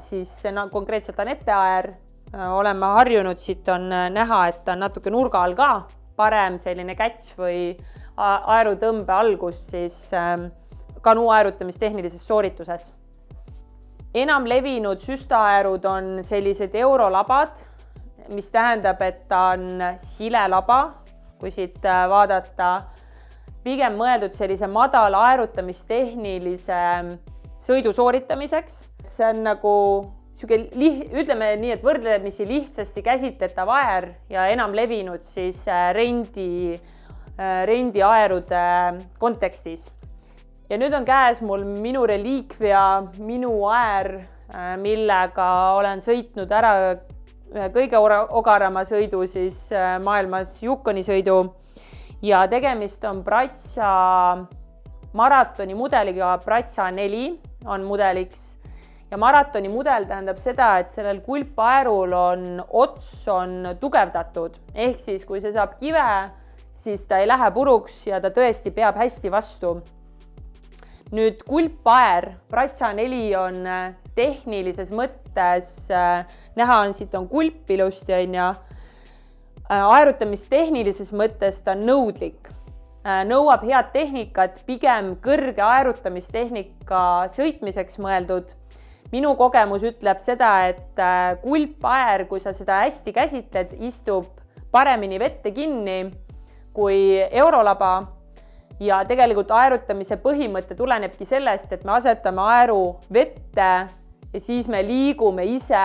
siis konkreetselt on etteaer. Oleme harjunud, siit on näha, et ta on natuke nurga all ka, parem selline käts või aerutõmbe algus siis kanuaerutamistehnilises soorituses. Enam levinud süstaaerud on sellised eurolabad, mis tähendab, et ta on silelaba, kui siit vaadata, pigem mõeldud sellise madala aerutamistehnilise sõidu sooritamiseks. See on nagu ütleme nii, et võrdlemisi lihtsasti käsitletav aer ja enam levinud siis rendi rendiaerude kontekstis. Ja nüüd on käes mul minu reliikvia, minu aer, millega olen sõitnud ära ühe kõige ogarama sõidu siis maailmas Yukoni sõidu ja tegemist on Bratša maratoni mudeliga. Bratša 4 on mudeliks ja maratoni mudel tähendab seda, et sellel kulpaerul on ots on tugevdatud ehk siis kui see saab kive, siis ta ei lähe puruks ja ta tõesti peab hästi vastu. Nüüd kulpaer, Bratša 4 on tehnilises mõttes, näha on siit on kulp ilusti on ja aerutamist tehnilises mõttes ta on nõudlik. Nõuab head tehnikat, pigem kõrge aerutamistehnika sõitmiseks mõeldud. Minu kogemus ütleb seda, et kulpaer, kui sa seda hästi käsitled, istub paremini vette kinni kui eurolaba ja tegelikult aerutamise põhimõte tulenebki sellest, et me asetame aeru vette ja siis me liigume ise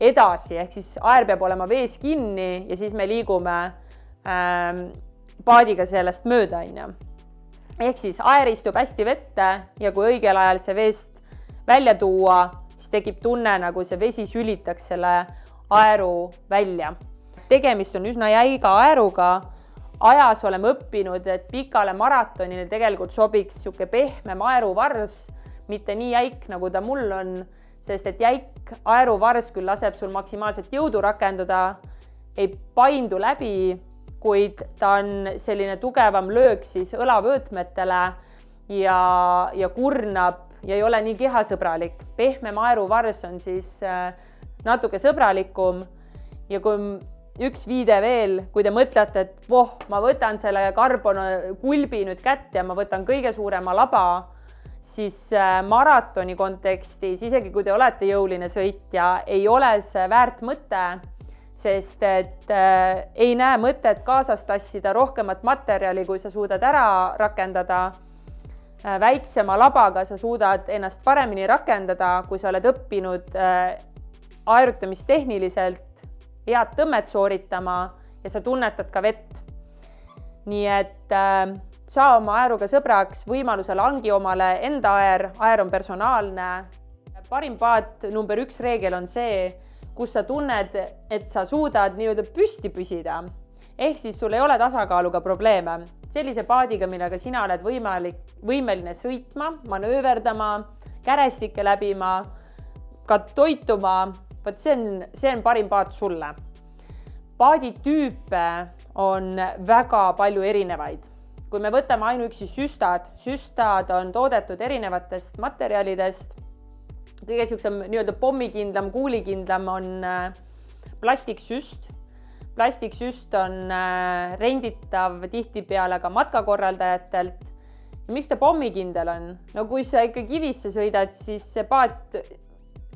edasi, ehk siis aer peab olema vees kinni ja siis me liigume paadiga sellest mööda. Ehk siis aer istub hästi vette ja kui õigel ajal see veest välja tuua, siis tekib tunne, nagu see vesi sülitaks selle aeru välja. Tegemist on üsna jäiga aeruga. Ajas oleme õppinud, et pikale maratonile tegelikult sobiks siuke pehme aeruvars, mitte nii jäik, nagu ta mul on, sest et jäik aeruvars küll laseb sul maksimaalselt jõudu rakenduda, ei paindu läbi, kuid ta on selline tugevam löök siis õlavöötmetele ja kurnab ja ei ole nii kehasõbralik. Pehmem aeruvars on siis natuke sõbralikum ja kui üks viide veel, kui te mõtlete, et ma võtan selle karbonkulbi nüüd kätte ja ma võtan kõige suurema laba, siis maratoni kontekstis, isegi kui te olete jõuline sõitja, ei ole see väärt mõte, sest et ei näe mõtet kaasas tassida rohkemat materjali, kui sa suudad ära rakendada. Väiksema labaga sa suudad ennast paremini rakendada, kui sa oled õppinud aerutamistehniliselt head tõmmet sooritama ja sa tunnetad ka vett. Nii et saa oma aeruga sõbraks, võimalusel hangi omale enda aer on personaalne. Parim paat number 1 reegel on see, kus sa tunned, et sa suudad nii-öelda püsti püsida. Ehk siis sul ei ole tasakaaluga probleeme. Sellise paadiga, millega sina oled võimeline sõitma, manööverdama, kärestikke läbima, ka toituma, võt see on parim paat sulle. Paaditüüpe on väga palju erinevaid. Kui me võtame ainuüksi süstad on toodetud erinevatest materjalidest. Kõige siuksem nii-öelda pommikindlam, kuulikindlam on plastiksüst. Plastiksüst on renditav tihtipeale ka matkakorraldajatelt. Ja miks ta pommikindel on? No kui sa ikka kivisse sõidad, siis see paat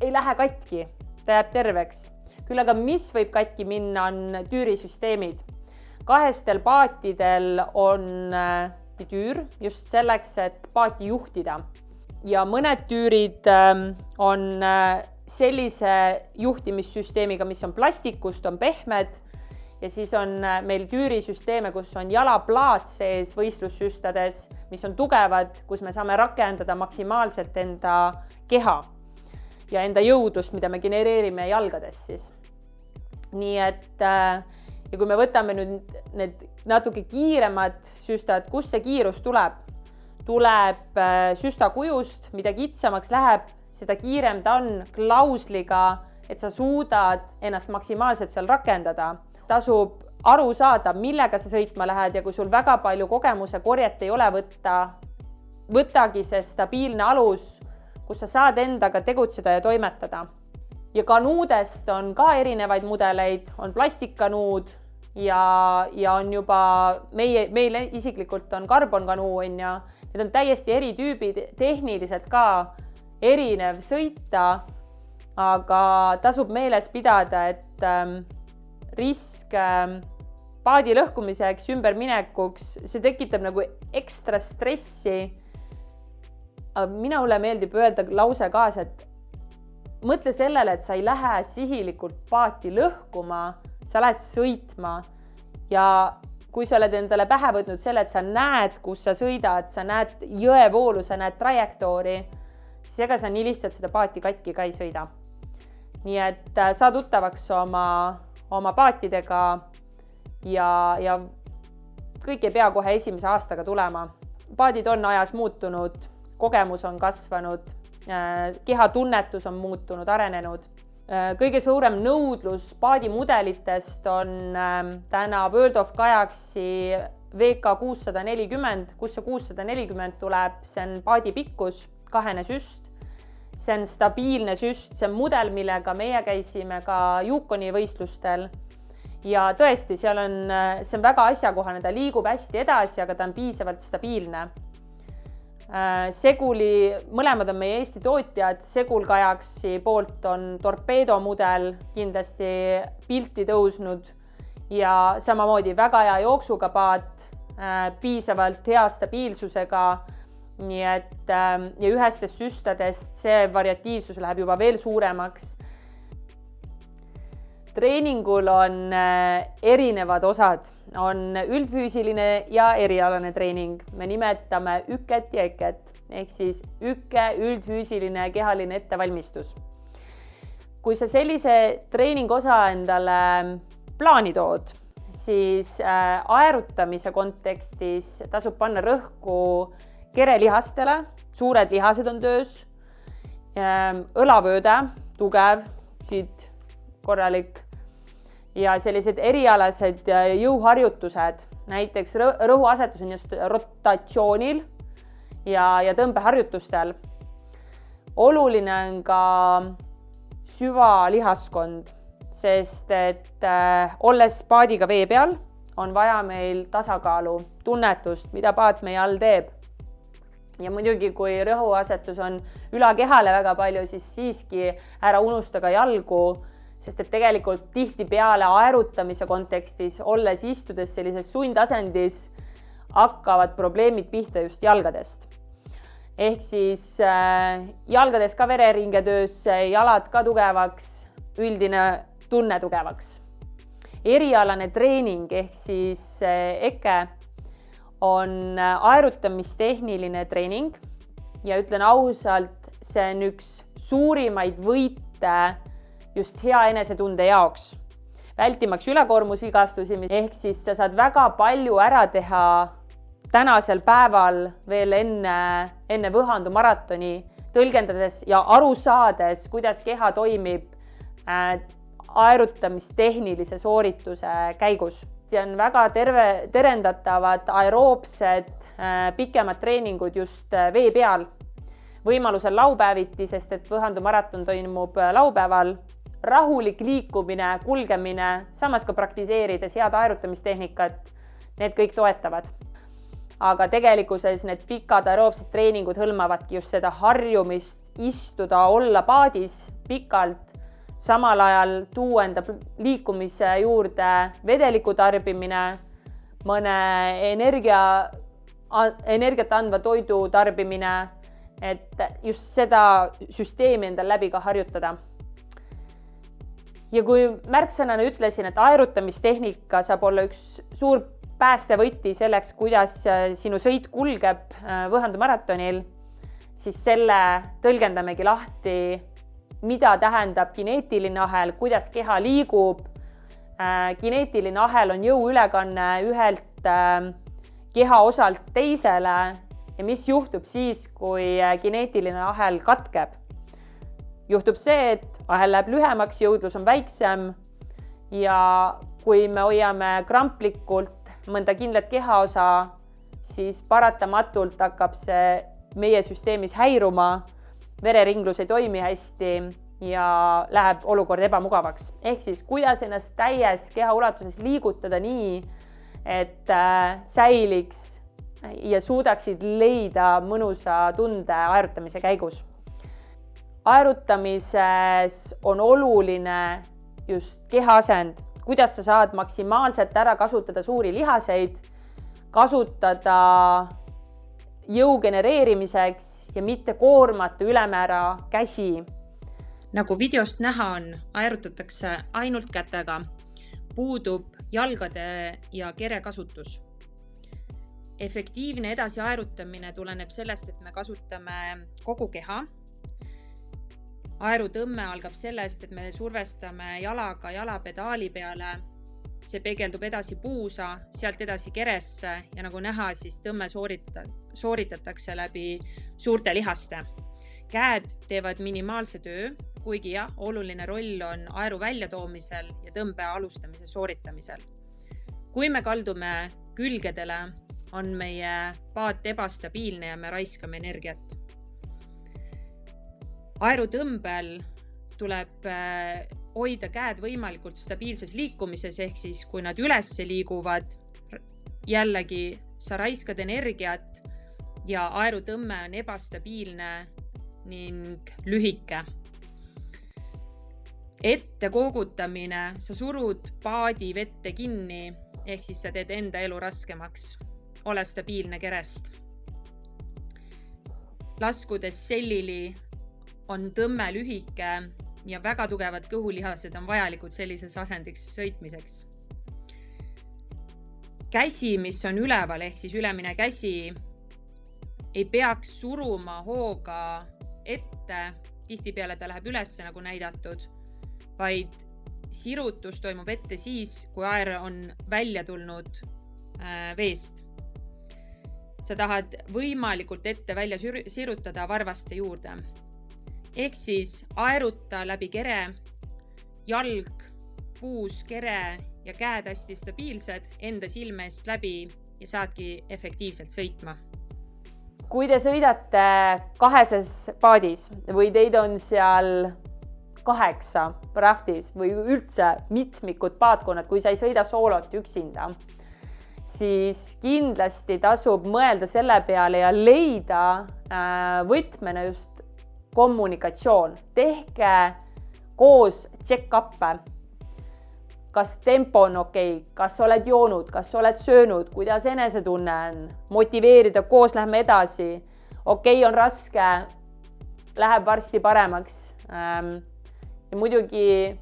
ei lähe katki, ta jääb terveks. Küll aga mis võib katki minna, on tüürisüsteemid. Kahestel paatidel on tüür just selleks, et paati juhtida. Ja mõned tüürid on sellise juhtimissüsteemiga, mis on plastikust, on pehmed. Ja siis on meil tüürisüsteeme, kus on jalaplaat sees võistlussüstades, mis on tugevad, kus me saame rakendada maksimaalselt enda keha ja enda jõudlust, mida me genereerime jalgades siis. Nii et ja kui me võtame nüüd need natuke kiiremad süstad, kus see kiirus tuleb? Tuleb süsta kujust, mida kitsamaks läheb, seda kiirem ta on klausliga, et sa suudad ennast maksimaalselt seal rakendada. Tasub aru saada, millega sa sõitma lähed ja kui sul väga palju kogemuse korjet ei ole võtagi see stabiilne alus, kus sa saad endaga tegutseda ja toimetada. Ja kanuudest on ka erinevaid mudeleid, on plastikkanuud ja on juba meil isiklikult on karbonkanuu ja need on täiesti eri tüübid, tehniliselt ka erinev sõita, aga tasub meeles pidada, et risk paadi lõhkumiseks, ümberminekuks, see tekitab nagu ekstra stressi. Minule meeldib öelda lause kaasa, et mõtle sellele, et sa ei lähe sihilikult paati lõhkuma, sa lähed sõitma ja kui sa oled endale pähe võtnud selle, et sa näed, kus sa sõidad, sa näed jõevoolu, sa näed trajektoori, siis ega sa nii lihtsalt seda paati katki ka ei sõida. Nii et saa tuttavaks oma paatidega ja kõik ei pea kohe esimese aastaga tulema. Paadid on ajas muutunud, kogemus on kasvanud, kehatunnetus on muutunud, arenenud. Kõige suurem nõudlus paadimudelitest on täna World of Kajaksi VK640, kus see 640 tuleb, see on paadi pikkus, kahene süst. See on stabiilne süst, see on mudel, millega meie käisime ka Yukoni võistlustel. Ja tõesti, see on väga asjakohane, ta liigub hästi edasi, aga ta on piisavalt stabiilne. Seguli, mõlemad on meie Eesti tootjad, Segul Kajaksi poolt on Torpedo mudel kindlasti pilti tõusnud ja samamoodi väga hea jooksuga paat, piisavalt hea stabiilsusega, nii et ja ühestest süstadest see variatiivsus läheb juba veel suuremaks. Treeningul on erinevad osad, on üldfüüsiline ja erialane treening. Me nimetame üket ja eket, ehk siis ükke, üldfüüsiline kehaline ettevalmistus. Kui sa sellise treeningosa endale plaani tood, siis aerutamise kontekstis tasub panna rõhku kerelihastele, suured lihased on töös, õlavööde, tugev, siit korralik ja sellised erialased jõuharjutused, näiteks rõhuasetus on just rotatsioonil ja tõmbeharjutustel. Oluline on ka süvalihaskond, sest et olles paadiga vee peal, on vaja meil tasakaalu, tunnetust, mida paat meie all teeb. Ja muidugi, kui rõhuasetus on ülakehale väga palju, siis siiski ära unusta ka jalgu, sest et tegelikult tihtipeale aerutamise kontekstis, olles istudes sellises sundasendis, hakkavad probleemid pihta just jalgadest. Ehk siis jalgades ka vereringe töös, jalad ka tugevaks, üldine tunne tugevaks. Erialane treening ehk siis EKE on aerutamistehniline treening ja ütlen ausalt, see on üks suurimaid võite just hea enesetunde jaoks. Vältimaks ülekoormusvigastusi, ehk siis sa saad väga palju ära teha tänasel päeval veel enne Võhandu maratoni, tõlgendades ja aru saades, kuidas keha toimib aerutamistehnilise soorituse käigus. See on väga terendatavad aeroobsed pikemad treeningud just vee peal. Võimalusel laupäeviti, sest et Võhandu maraton toimub laupäeval. Rahulik liikumine, kulgemine, samas ka praktiseerides head aerutamistehnikat, need kõik toetavad. Aga tegelikkuses need pikad aeroobsed treeningud hõlmavadki just seda harjumist istuda, olla paadis pikalt, samal ajal tuua enda liikumise juurde vedeliku tarbimine, mõne energiat andva toidu tarbimine, et just seda süsteemi endal läbi ka harjutada. Ja kui märksõnana ütlesin, et aerutamistehnika saab olla üks suur päästevõti selleks, kuidas sinu sõit kulgeb Võhandu maratonil, siis selle tõlgendamegi lahti, mida tähendab kineetiline ahel, kuidas keha liigub. Kineetiline ahel on jõuülekanne ühelt keha osalt teisele ja mis juhtub siis, kui kineetiline ahel katkeb. Juhtub see, et ahel läheb lühemaks, jõudlus on väiksem ja kui me hoiame kramplikult mõnda kindlat kehaosa, siis paratamatult hakkab see meie süsteemis häiruma, vereringlus ei toimi hästi ja läheb olukord ebamugavaks. Ehk siis, kuidas ennast täies keha ulatuses liigutada nii, et säiliks ja suudaksid leida mõnusa tunde aerutamise käigus. Aerutamises on oluline just kehaasend, kuidas sa saad maksimaalselt ära kasutada suuri lihaseid, kasutada jõu genereerimiseks ja mitte koormata ülemäära käsi. Nagu videost näha on, aerutatakse ainult kätega. Puudub jalgade ja kere kasutus. Efektiivne edasi aerutamine tuleneb sellest, et me kasutame kogu keha. Aerutõmme algab sellest, et me survestame jalaga jalapedaali peale. See peegeldub edasi puusa, sealt edasi keresse ja nagu näha, siis tõmme sooritatakse läbi suurte lihaste. Käed teevad minimaalse töö, kuigi oluline roll on aeru väljatoomisel ja tõmbe alustamise sooritamisel. Kui me kaldume külgedele, on meie paat ebastabiilne ja me raiskame energiat. Aerutõmbel tuleb hoida käed võimalikult stabiilses liikumises, ehk siis kui nad ülesse liiguvad, jällegi sa raiskad energiat ja aerutõmme on ebastabiilne ning lühike. Ette koogutamine, sa surud paadi vette kinni, ehk siis sa teed enda elu raskemaks. Ole stabiilne kerest. Laskudes sellili on tõmme lühike ja väga tugevad kõhulihased on vajalikud sellises asendiks sõitmiseks. Käsi, mis on üleval, ehk siis ülemine käsi, ei peaks suruma hooga ette, tihtipeale ta läheb ülesse nagu näidatud, vaid sirutus toimub ette siis, kui aer on välja tulnud veest. Sa tahad võimalikult ette välja sirutada varvaste juurde. Ehk siis aeruta läbi kere, jalg, puus, kere ja käed hästi stabiilsed enda silme eest läbi ja saadki efektiivselt sõitma. Kui te sõidate kaheses paadis või teid on seal 8 raftis või üldse mitmikud paadkonnad, kui sa ei sõida soolot üksinda, siis kindlasti tasub mõelda selle peale ja leida võtmena just kommunikatsioon. Tehke koos check-up'e. Kas tempo on okei, kas oled joonud, kas oled söönud, kuidas enesetunne on, motiveerida, koos lähme edasi. Okei, on raske, läheb varsti paremaks. Ja muidugi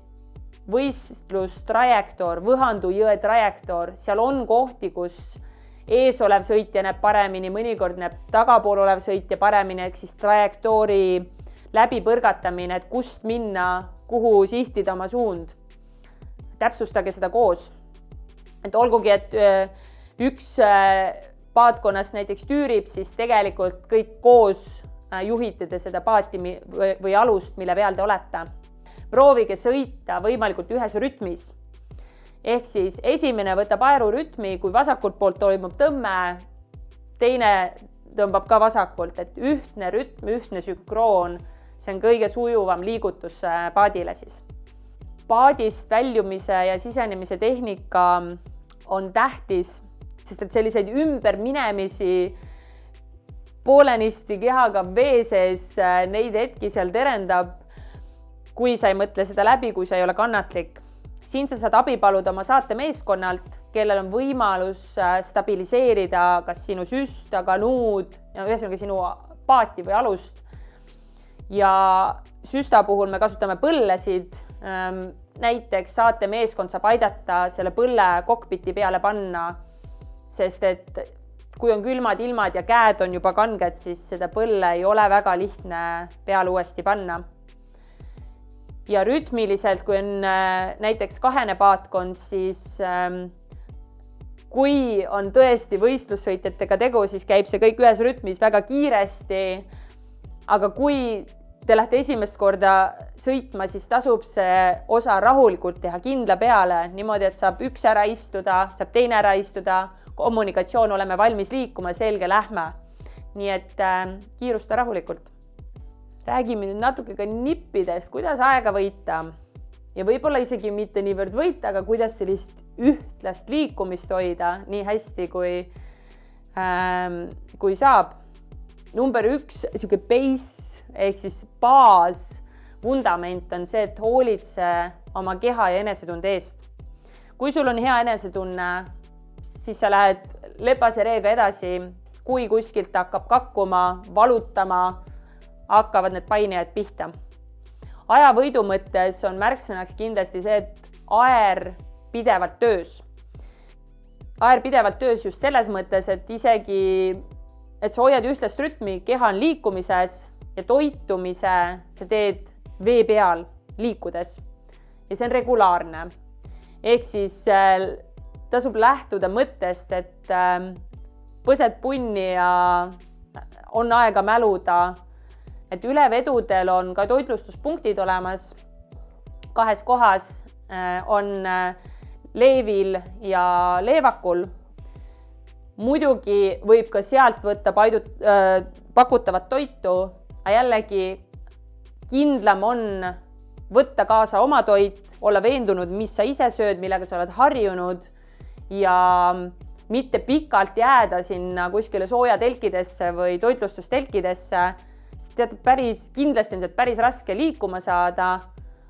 võistlustrajektoor, Võhandu jõe trajektoor, seal on kohti, kus ees olev sõitja näeb paremini, mõnikord näeb tagapool olev sõitja paremini, ehk siis trajektoori läbi põrgatamine, et kust minna, kuhu sihtida oma suund. Täpsustage seda koos. Et olgugi, et üks paatkonnas näiteks tüürib, siis tegelikult kõik koos juhite seda paati või alust, mille peal te olete. Proovige sõita võimalikult ühes rütmis. Ehk siis esimene võtab aerurütmi, kui vasakult poolt toimub tõmme, teine tõmbab ka vasakult, et ühtne rütm, ühtne sünkroon, see on kõige sujuvam liigutus paadile siis. Paadist väljumise ja sisenemise tehnika on tähtis, sest et selliseid ümberminemisi poolenisti kehaga vee sees neid hetki seal terendab, kui sa ei mõtle seda läbi, kui sa ei ole kannatlik. Siin sa saad abi paluda oma saatemeeskonnalt, kellel on võimalus stabiliseerida kas sinu süst, kanuud, ühesõnaga sinu paati või alust. Ja süsta puhul me kasutame põllesid. Näiteks saatemeeskond saab aidata selle põlle kokpiti peale panna, sest et kui on külmad ilmad ja käed on juba kanged, siis seda põlle ei ole väga lihtne peale uuesti panna. Ja rütmiliselt, kui on näiteks kahene paatkond, siis kui on tõesti võistlussõitjatega tegu, siis käib see kõik ühes rütmis väga kiiresti. Aga kui te lähete esimest korda sõitma, siis tasub see osa rahulikult teha kindla peale, niimoodi, et saab üks ära istuda, saab teine ära istuda, kommunikatsioon, oleme valmis liikuma, selge, lähme. Nii et kiirusta rahulikult. Räägime nüüd natuke ka nippidest, kuidas aega võita. Ja võib-olla isegi mitte niivõrd võita, aga kuidas sellist ühtlast liikumist hoida nii hästi, kui saab. Number 1, siuke base, ehk siis baas, vundament on see, et hoolitse oma keha ja enesetunde eest. Kui sul on hea enesetunne, siis sa lähed lepase reega edasi, kui kuskilt hakkab kakkuma, valutama, hakkavad need painijad pihta. Ajavõidu mõttes on märksõnaks kindlasti see, et aer pidevalt töös. aer pidevalt töös just selles mõttes, et isegi, et sa hoiad ühtlast rütmi, keha on liikumises ja toitumise sa teed vee peal liikudes ja see on regulaarne. Ehk siis tasub lähtuda mõttest, et põsed punni ja on aega mäluda, et ülevedudel on ka toitlustuspunktid olemas 2 kohas, on Leevil ja Leevakul. Muidugi võib ka sealt võtta pakutavat toitu, aga jällegi kindlam on võtta kaasa oma toit, olla veendunud, mis sa ise sööd, millega sa oled harjunud ja mitte pikalt jääda sinna kuskile soojatelkidesse või toitlustustelkidesse. Kindlasti on sealt päris raske liikuma saada,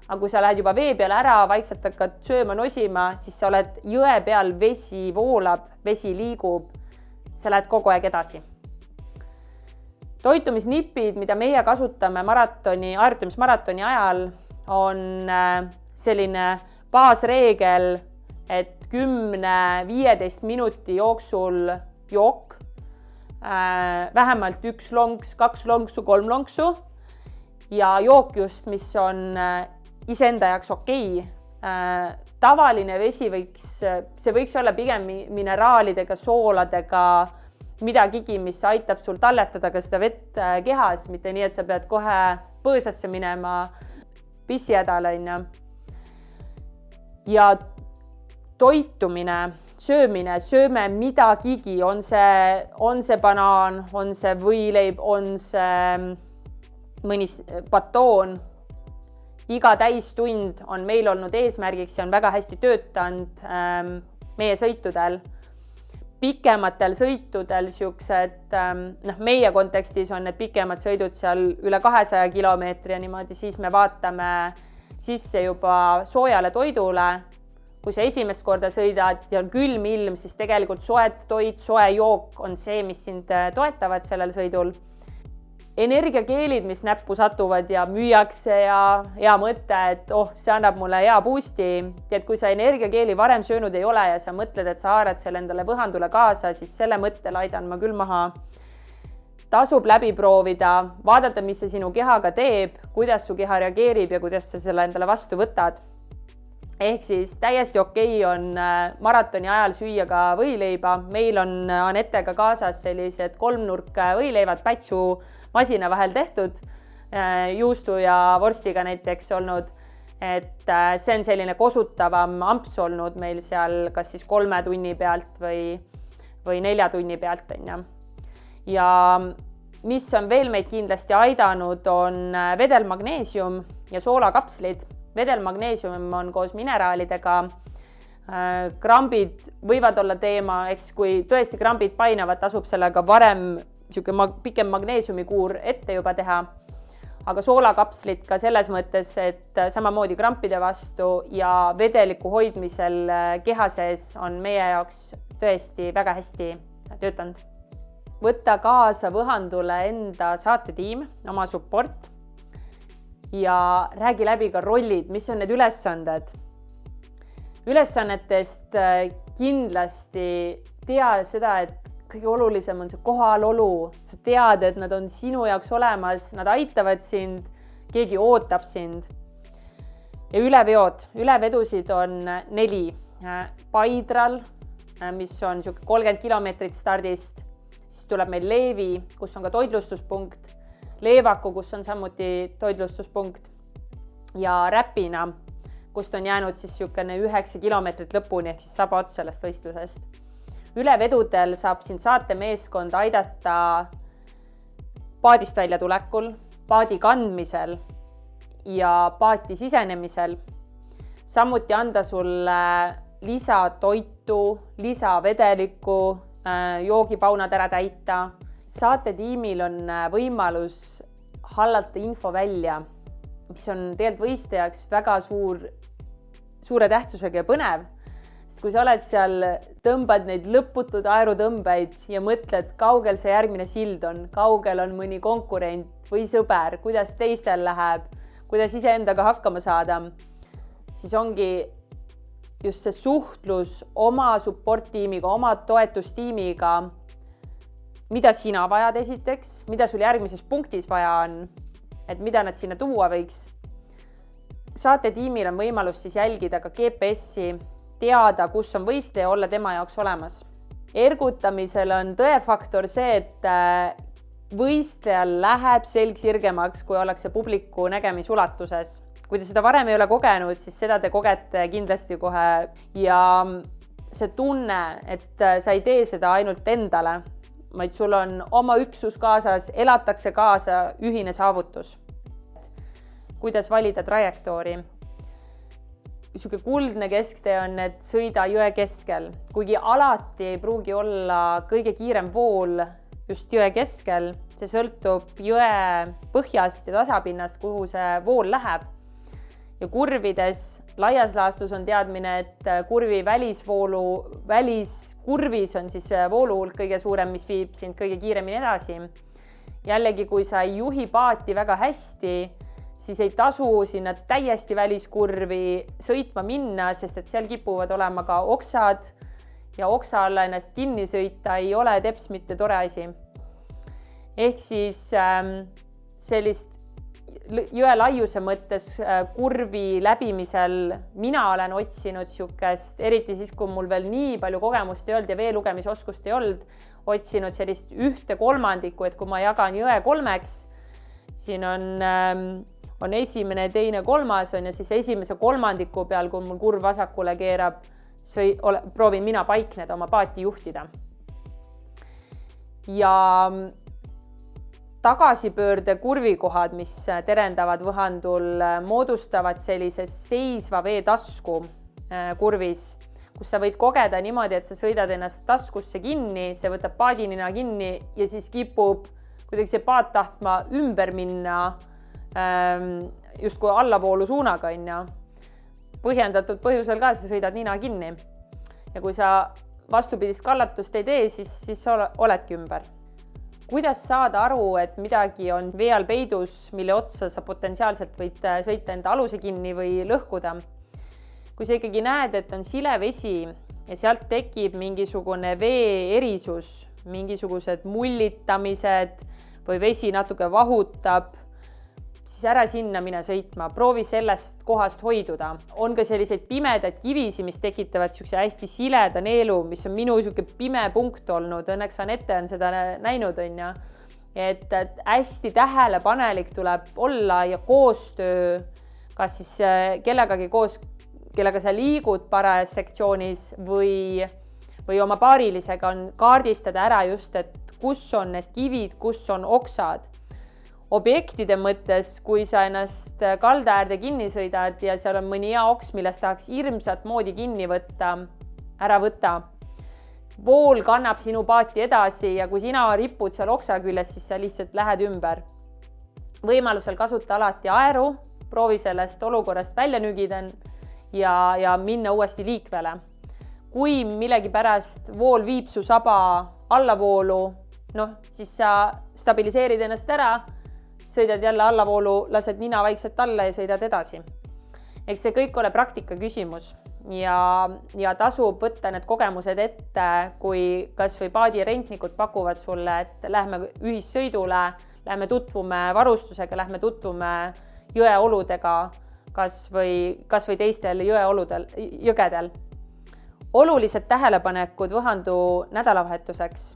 aga kui sa lähed juba vee peale ära, vaikselt hakkad sööma, nosima, siis sa oled jõe peal, vesi voolab, vesi liigub, sa lähed kogu aeg edasi. Toitumisnipid, mida meie kasutame harjutamismaratoni ajal, on selline baasreegel, et 10-15 minuti jooksul jook, vähemalt 1 lonks, 2 lonksu, 3 lonksu ja jook just, mis on iseenda jaoks okei. Tavaline vesi võiks olla pigem mineraalidega, sooladega, midagigi, mis aitab sul talletada ka seda vett kehas, mitte nii, et sa pead kohe põõsasse minema pissihädal. Ja toitumine, sööme midagigi, on see banaan, on see võileib, on see mõni batoon. Iga täistund on meil olnud eesmärgiks ja on väga hästi töötanud meie sõitudel. Pikematel sõitudel meie kontekstis on need pikemad sõidud seal üle 200 kilomeetri ja niimoodi, siis me vaatame sisse juba soojale toidule. Kui sa esimest korda sõidad ja on külm ilm, siis tegelikult soe toit, soe jook on see, mis sind toetavad sellel sõidul. Energiakeelid, mis näppu satuvad ja müüakse ja hea mõte, et see annab mulle hea boosti. Et kui sa energiakeeli varem söönud ei ole ja sa mõtled, et sa haarad selle endale võhandule kaasa, siis selle mõtte laidan ma küll maha. Tasub läbi proovida, vaadata, mis see sinu kehaga teeb, kuidas su keha reageerib ja kuidas sa selle endale vastu võtad. Ehk siis täiesti okei on maratoni ajal süüa ka võileiba. Meil on Anetega kaasas sellised 3-nurk võileivad pätsu masina vahel tehtud, juustu ja vorstiga näiteks olnud, et see on selline kosutavam amps olnud meil seal kas siis 3 tunni pealt või 4 tunni pealt. Ja mis on veel meid kindlasti aidanud, on vedelmagneesium ja soolakapslid. Vedelmagneesium on koos mineraalidega. Krambid võivad olla teema, eks kui tõesti krambid painavad, tasub sellega varem pikem magneesiumikuur ette juba teha, aga soolakapslid ka selles mõttes, et samamoodi krampide vastu ja vedeliku hoidmisel keha sees on meie jaoks tõesti väga hästi töötanud. Võtta kaasa võhandule enda saatetiim, oma support ja räägi läbi ka rollid, mis on need ülesanded. Ülesannetest kindlasti tea seda, et kõige olulisem on see kohalolu. Sa tead, et nad on sinu jaoks olemas, nad aitavad sind, keegi ootab sind. Ja ülevedusid on 4. Paidral, mis on 30 kilomeetrit stardist, siis tuleb meil Leevi, kus on ka toitlustuspunkt, Leevaku, kus on samuti toitlustuspunkt ja Räpina, kust on jäänud siis 9 kilomeetrit lõpuni ehk siis saba ots sellest võistlusest. Ülevedudel saab siin saatemeeskond aidata paadist välja tulekul, paadi kandmisel ja paati sisenemisel. Samuti anda sulle lisatoitu, lisavedelikku, joogipaunad ära täita. Saatetiimil on võimalus hallata info välja, mis on tegelikult võistlejaks väga suure tähtsusega ja põnev. Kui sa oled seal, tõmbad neid lõputud aerutõmbeid ja mõtled, kaugel see järgmine sild on, kaugel on mõni konkurent või sõber, kuidas teistel läheb, kuidas iseendaga hakkama saada, siis ongi just see suhtlus oma support tiimiga, oma toetustiimiga, mida sina vajad esiteks, mida sul järgmises punktis vaja on, et mida nad sinna tuua võiks. Saate tiimil on võimalus siis jälgida ka GPS-i, teada, kus on võistleja, olla tema jaoks olemas. Ergutamisel on tõefaktor see, et võistlejal läheb selg sirgemaks, kui ollakse publiku nägemisulatuses. Kui te seda varem ei ole kogenud, siis seda te kogete kindlasti kohe ja see tunne, et sa ei tee seda ainult endale, vaid sul on oma üksus kaasas, elatakse kaasa ühine saavutus. Kuidas valida trajektoori? Niisugune kuldne kesktee on, et sõida jõe keskel, kuigi alati ei pruugi olla kõige kiirem vool just jõe keskel, see sõltub jõe põhjast ja tasapinnast, kuhu see vool läheb. Ja kurvides laias laastus on teadmine, et kurvi väliskurvis on siis voolu hulk kõige suurem, mis viib sind kõige kiiremini edasi. Jällegi, kui sa ei juhi paati väga hästi, siis ei tasu sinna täiesti väliskurvi sõitma minna, sest et seal kipuvad olema ka oksad ja oksa alla ennast kinni sõita ei ole teps mitte tore asi. Ehk siis sellist jõe laiuse mõttes kurvi läbimisel mina olen otsinud siukest, eriti siis, kui mul veel nii palju kogemust ei olnud ja veelugemisoskust ei olnud, otsinud sellist 1/3, et kui ma jagan jõe 3, siin on esimene, teine, kolmas on ja siis esimese 1/3 peal, kui mul kurv vasakule keerab, proovin mina paikneda, oma paati juhtida. Ja tagasipöörde kurvikohad, mis terendavad võhandul, moodustavad sellise seisva veetasku kurvis, kus sa võid kogeda niimoodi, et sa sõidad ennast taskusse kinni, see võtab paadinina kinni ja siis kipub kuidagi see paat tahtma ümber minna justkui allavoolu suunaga, põhjendatud põhjusel ka sa sõidad nina kinni. Ja kui sa vastupidist kallatust ei tee, siis oledki ümber. Kuidas saada aru, et midagi on vee all peidus, mille otsa sa potentsiaalselt võid sõita enda aluse kinni või lõhkuda? Kui sa ikkagi näed, et on sile vesi ja sealt tekib mingisugune vee erisus, mingisugused mullitamised või vesi natuke vahutab, siis ära sinna mine sõitma, proovi sellest kohast hoiduda. On ka selliseid pimedaid kivisi, mis tekitavad siukse hästi sileda neelu, mis on minu siuke pime punkt olnud. Õnneks Anette on seda näinud, et hästi tähelepanelik tuleb olla ja koostöö, kas siis kellegagi koos, kellega sa liigud parajas sektsioonis või oma paarilisega on kaardistada ära just, et kus on need kivid, kus on oksad. Objektide mõttes, kui sa ennast kalda äärde kinni sõidad ja seal on mõni hea oks, millest tahaks hirmsat moodi kinni võtta, ära võta. Vool kannab sinu paati edasi ja kui sina ripud seal oksa küljes, siis sa lihtsalt lähed ümber. Võimalusel kasuta alati aeru, proovi sellest olukorrast välja nügida ja minna uuesti liikvele. Kui millegi pärast vool viib su saba allavoolu, siis sa stabiliseerid ennast ära, sõidad jälle allavoolu, lased nina vaikselt alla ja sõidad edasi. Eks see kõik ole praktika küsimus ja tasub võtta need kogemused ette, kui kas või paadirentnikud pakuvad sulle, et lähme ühissõidule, lähme tutvume varustusega, lähme tutvume jõeoludega, kas või teistel jõgedel. Olulised tähelepanekud võhandu nädalavahetuseks.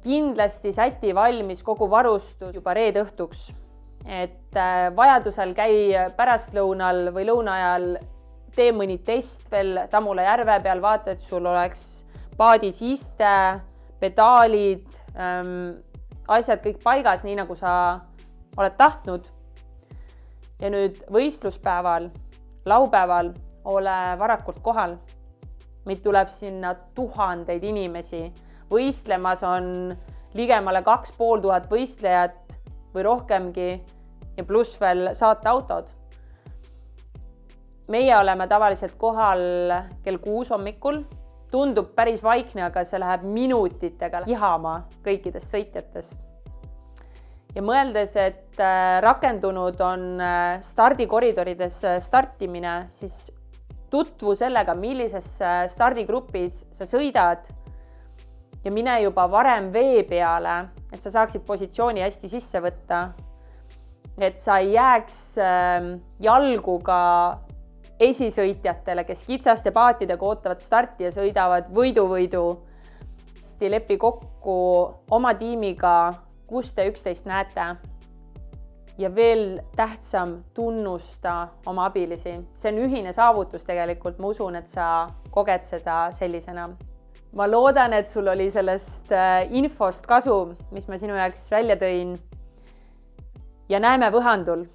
Kindlasti säti valmis kogu varustus juba reede õhtuks, et vajadusel käi pärastlõunal või lõuna ajal tee mõni test veel Tammula järve peal, vaata, et sul oleks paadis iste, pedaalid, asjad kõik paigas, nii nagu sa oled tahtnud. Ja nüüd võistluspäeval, laupäeval ole varakult kohal. Meid tuleb sinna tuhandeid inimesi. Võistlemas on ligemale 2500 võistlejat või rohkemgi ja pluss veel saateautod. Meie oleme tavaliselt kohal kell 6 hommikul. Tundub päris vaikne, aga see läheb minutitega kihama kõikidest sõitjatest. Ja mõeldes, et rakendunud on stardikoridorides startimine, siis tutvu sellega, millises stardigrupis sa sõidad ja mine juba varem vee peale, et sa saaksid positsiooni hästi sisse võtta. Et sa ei jääks jalgu ka esisõitjatele, kes kitsaste paatidega ootavad starti ja sõidavad võidu. Sest ei lepi kokku oma tiimiga, kus te üksteist näete. Ja veel tähtsam, tunnusta oma abilisi. See on ühine saavutus tegelikult, ma usun, et sa koged seda sellisena. Ma loodan, et sul oli sellest infost kasu, mis ma sinu jaoks välja tõin. Ja näeme Võhandul!